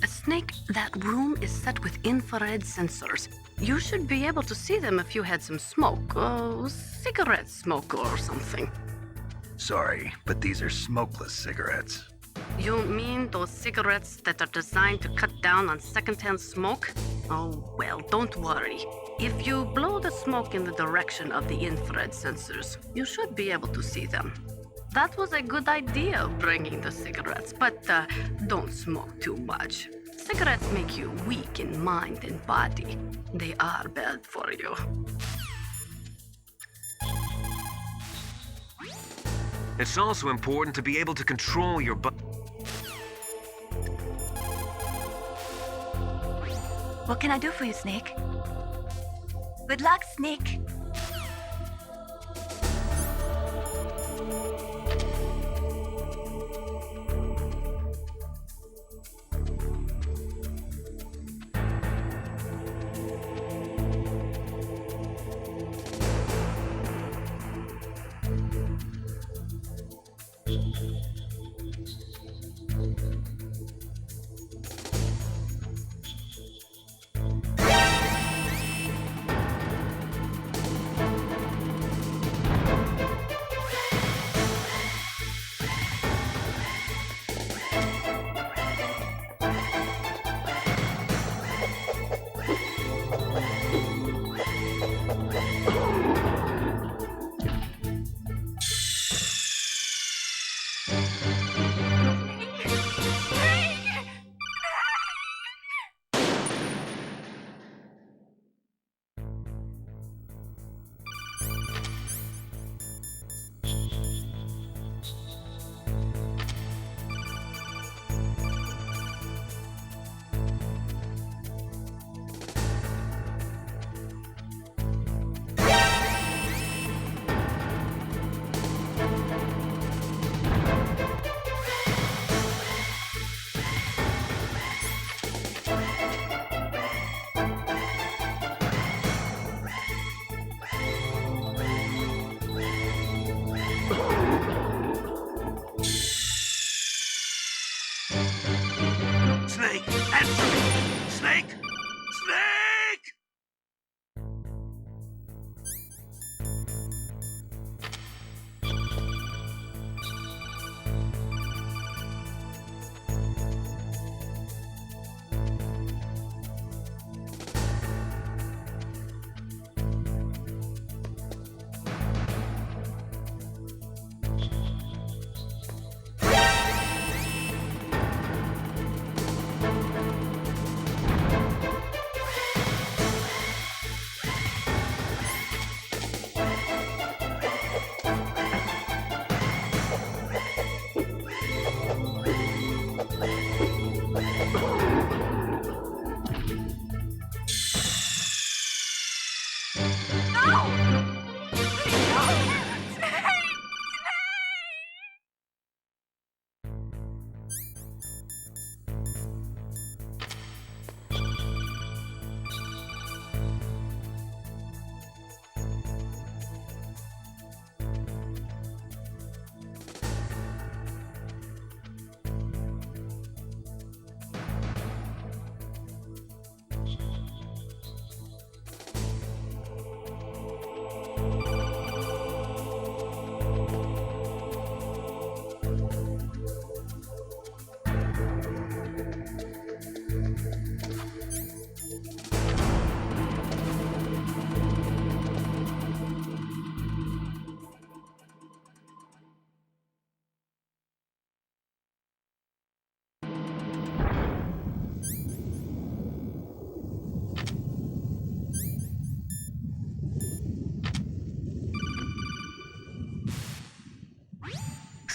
Snake, that room is set with infrared sensors. You should be able to see them if you had some smoke, cigarette smoke or something. Sorry, but these are smokeless cigarettes. You mean those cigarettes that are designed to cut down on secondhand smoke? Oh, well, don't worry. If you blow the smoke in the direction of the infrared sensors, you should be able to see them. That was a good idea of bringing the cigarettes, but don't smoke too much. Cigarettes make you weak in mind and body. They are bad for you. It's also important to be able to control your What can I do for you, Snake? Good luck, Snake.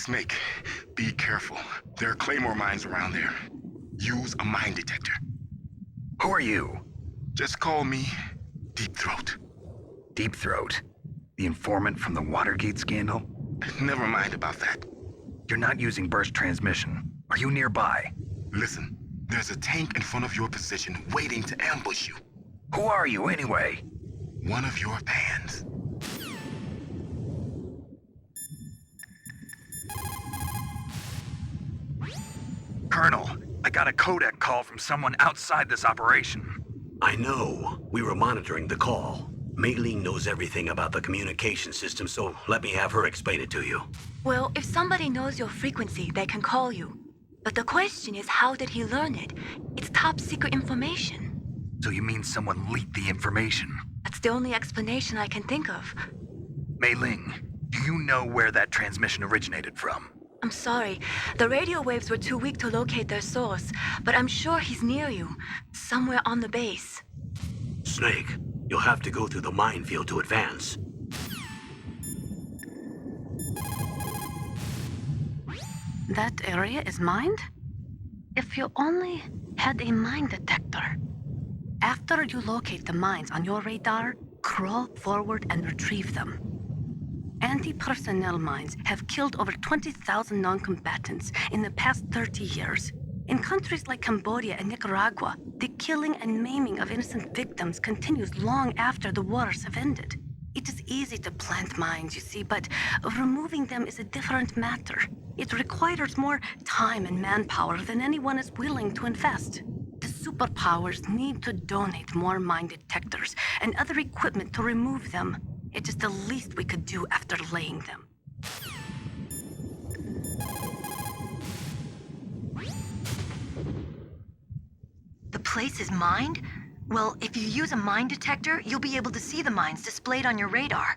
Snake, be careful. There are Claymore mines around there. Use a mine detector. Who are you? Just call me Deep Throat. Deep Throat? The informant from the Watergate scandal? Never mind about that. You're not using burst transmission. Are you nearby? Listen, there's a tank in front of your position waiting to ambush you. Who are you anyway? One of your fans. Colonel, I got a codec call from someone outside this operation. I know. We were monitoring the call. Mei Ling knows everything about the communication system, so let me have her explain it to you. Well, if somebody knows your frequency, they can call you. But the question is, how did he learn it? It's top secret information. So you mean someone leaked the information? That's the only explanation I can think of. Mei Ling, do you know where that transmission originated from? I'm sorry. The radio waves were too weak to locate their source, but I'm sure he's near you, somewhere on the base. Snake, you'll have to go through the minefield to advance. That area is mined? If you only had a mine detector. After you locate the mines on your radar, crawl forward and retrieve them. Anti-personnel mines have killed over 20,000 non-combatants in the past 30 years. In countries like Cambodia and Nicaragua, the killing and maiming of innocent victims continues long after the wars have ended. It is easy to plant mines, you see, but removing them is a different matter. It requires more time and manpower than anyone is willing to invest. The superpowers need to donate more mine detectors and other equipment to remove them. It is the least we could do after laying them. The place is mined? Well, if you use a mine detector, you'll be able to see the mines displayed on your radar.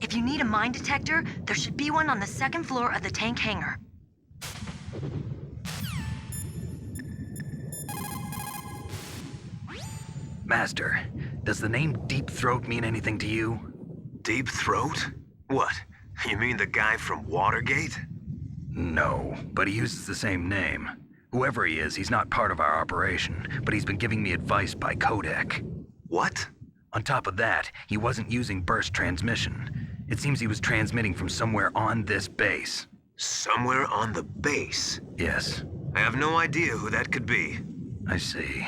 If you need a mine detector, there should be one on the second floor of the tank hangar. Master, does the name Deep Throat mean anything to you? Deep Throat? What? You mean the guy from Watergate? No, but he uses the same name. Whoever he is, he's not part of our operation, but he's been giving me advice by codec. What? On top of that, he wasn't using burst transmission. It seems he was transmitting from somewhere on this base. Somewhere on the base? Yes. I have no idea who that could be. I see.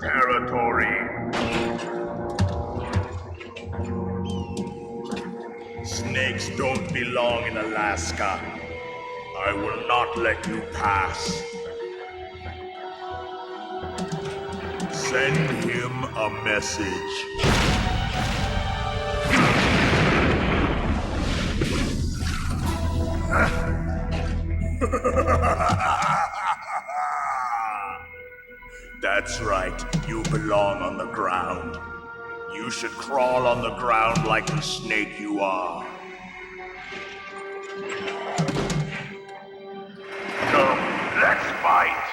Territory. Snakes don't belong in Alaska. I will not let you pass. Send him a message. That's right, you belong on the ground. You should crawl on the ground like the snake you are. Come, let's fight!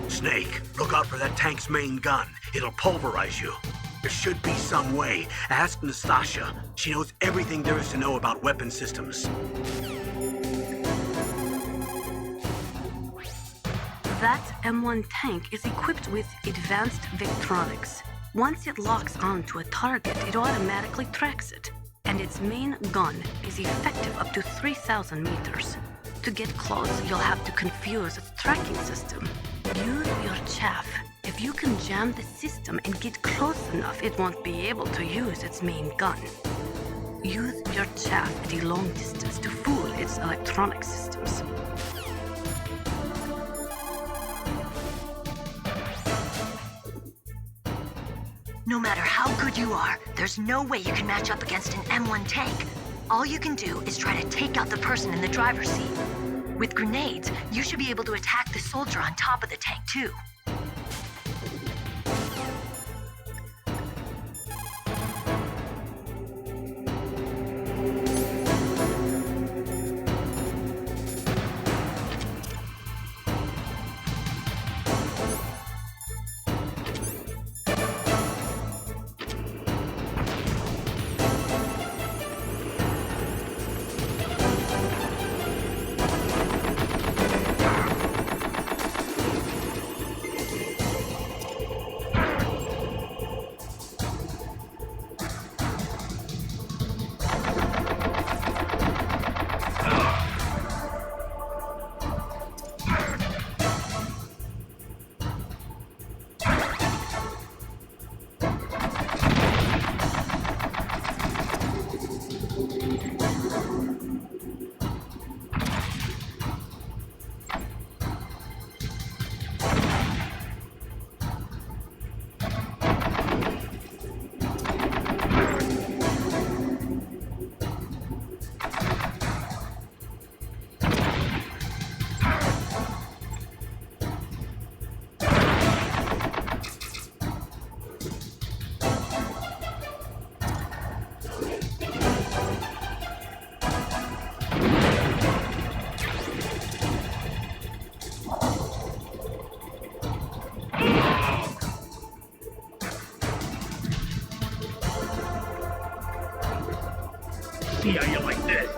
Snake, look out for that tank's main gun. It'll pulverize you. There should be some way. Ask Nastasha. She knows everything there is to know about weapon systems. That M1 tank is equipped with advanced Victronics. Once it locks onto a target, it automatically tracks it. And its main gun is effective up to 3,000 meters. To get close, you'll have to confuse its tracking system. Use your chaff. If you can jam the system and get close enough, it won't be able to use its main gun. Use your chaff at a long distance to fool its electronic systems. No matter how good you are, there's no way you can match up against an M1 tank. All you can do is try to take out the person in the driver's seat. With grenades, you should be able to attack the soldier on top of the tank too. See how you like this?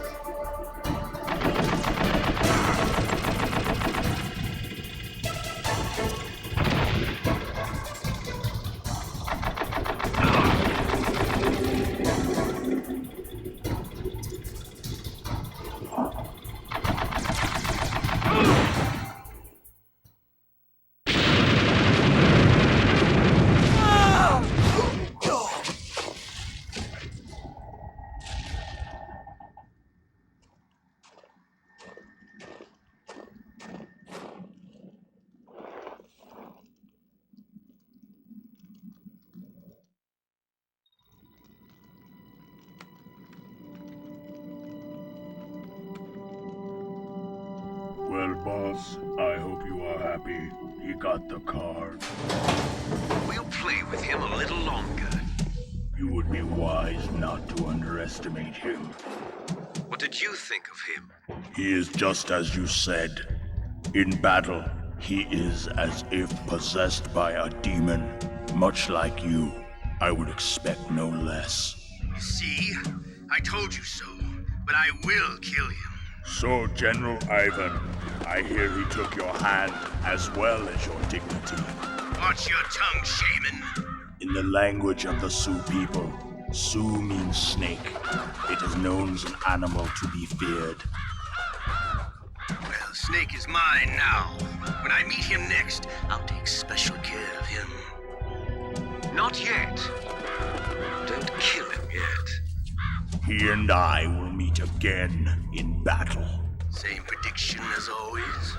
Well, boss, I hope you are happy. He got the card. We'll play with him a little longer. You would be wise not to underestimate him. What did you think of him? He is just as you said. In battle, he is as if possessed by a demon. Much like you, I would expect no less. See? I told you so, but I will kill him. So, General Ivan, I hear he took your hand as well as your dignity. Watch your tongue, shaman. In the language of the Sioux people, Sioux means snake. It is known as an animal to be feared. Well, Snake is mine now. When I meet him next, I'll take special care of him. Not yet. Don't kill him yet. He and I will meet again in battle. Same prediction as always?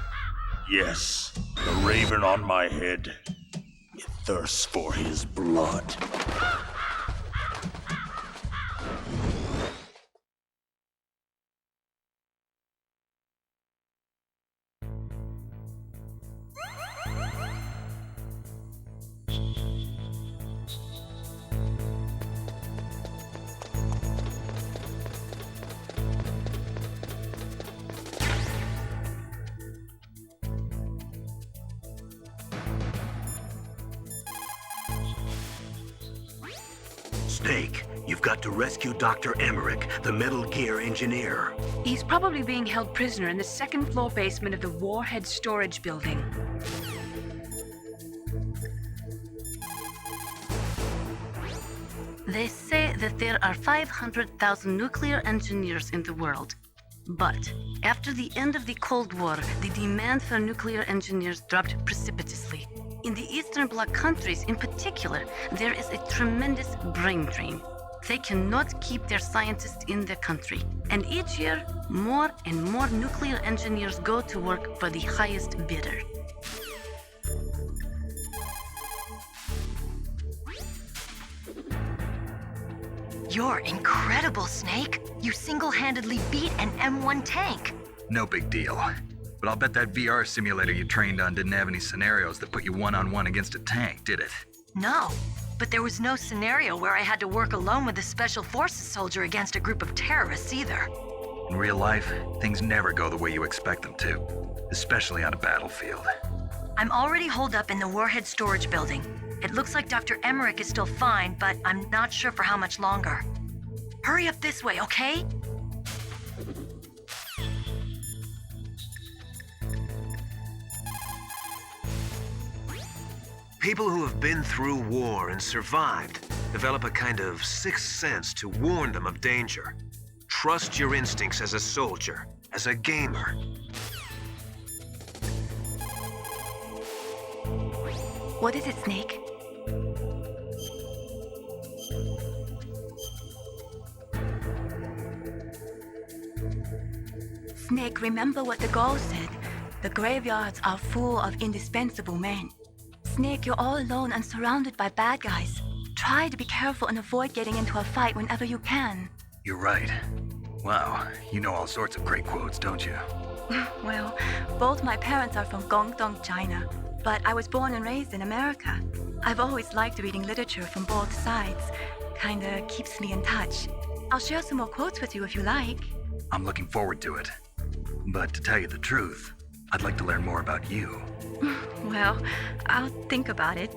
Yes, the raven on my head. It thirsts for his blood. Snake, you've got to rescue Dr. Emmerich, the Metal Gear engineer. He's probably being held prisoner in the second floor basement of the Warhead Storage Building. They say that there are 500,000 nuclear engineers in the world. But after the end of the Cold War, the demand for nuclear engineers dropped precipitously. In the Eastern Bloc countries in particular, there is a tremendous brain drain. They cannot keep their scientists in the country. And each year, more and more nuclear engineers go to work for the highest bidder. You're incredible, Snake. You single-handedly beat an M1 tank. No big deal. But I'll bet that VR simulator you trained on didn't have any scenarios that put you one-on-one against a tank, did it? No, but there was no scenario where I had to work alone with a Special Forces soldier against a group of terrorists either. In real life, things never go the way you expect them to, especially on a battlefield. I'm already holed up in the Warhead storage building. It looks like Dr. Emmerich is still fine, but I'm not sure for how much longer. Hurry up this way, okay? People who have been through war and survived develop a kind of sixth sense to warn them of danger. Trust your instincts as a soldier, as a gamer. What is it, Snake? Snake, remember what the Gaul said. The graveyards are full of indispensable men. Snake, you're all alone and surrounded by bad guys. Try to be careful and avoid getting into a fight whenever you can. You're right. Wow, you know all sorts of great quotes, don't you? Well, both my parents are from Guangdong, China, but I was born and raised in America. I've always liked reading literature from both sides. Kinda keeps me in touch. I'll share some more quotes with you if you like. I'm looking forward to it. But to tell you the truth, I'd like to learn more about you. Well, I'll think about it.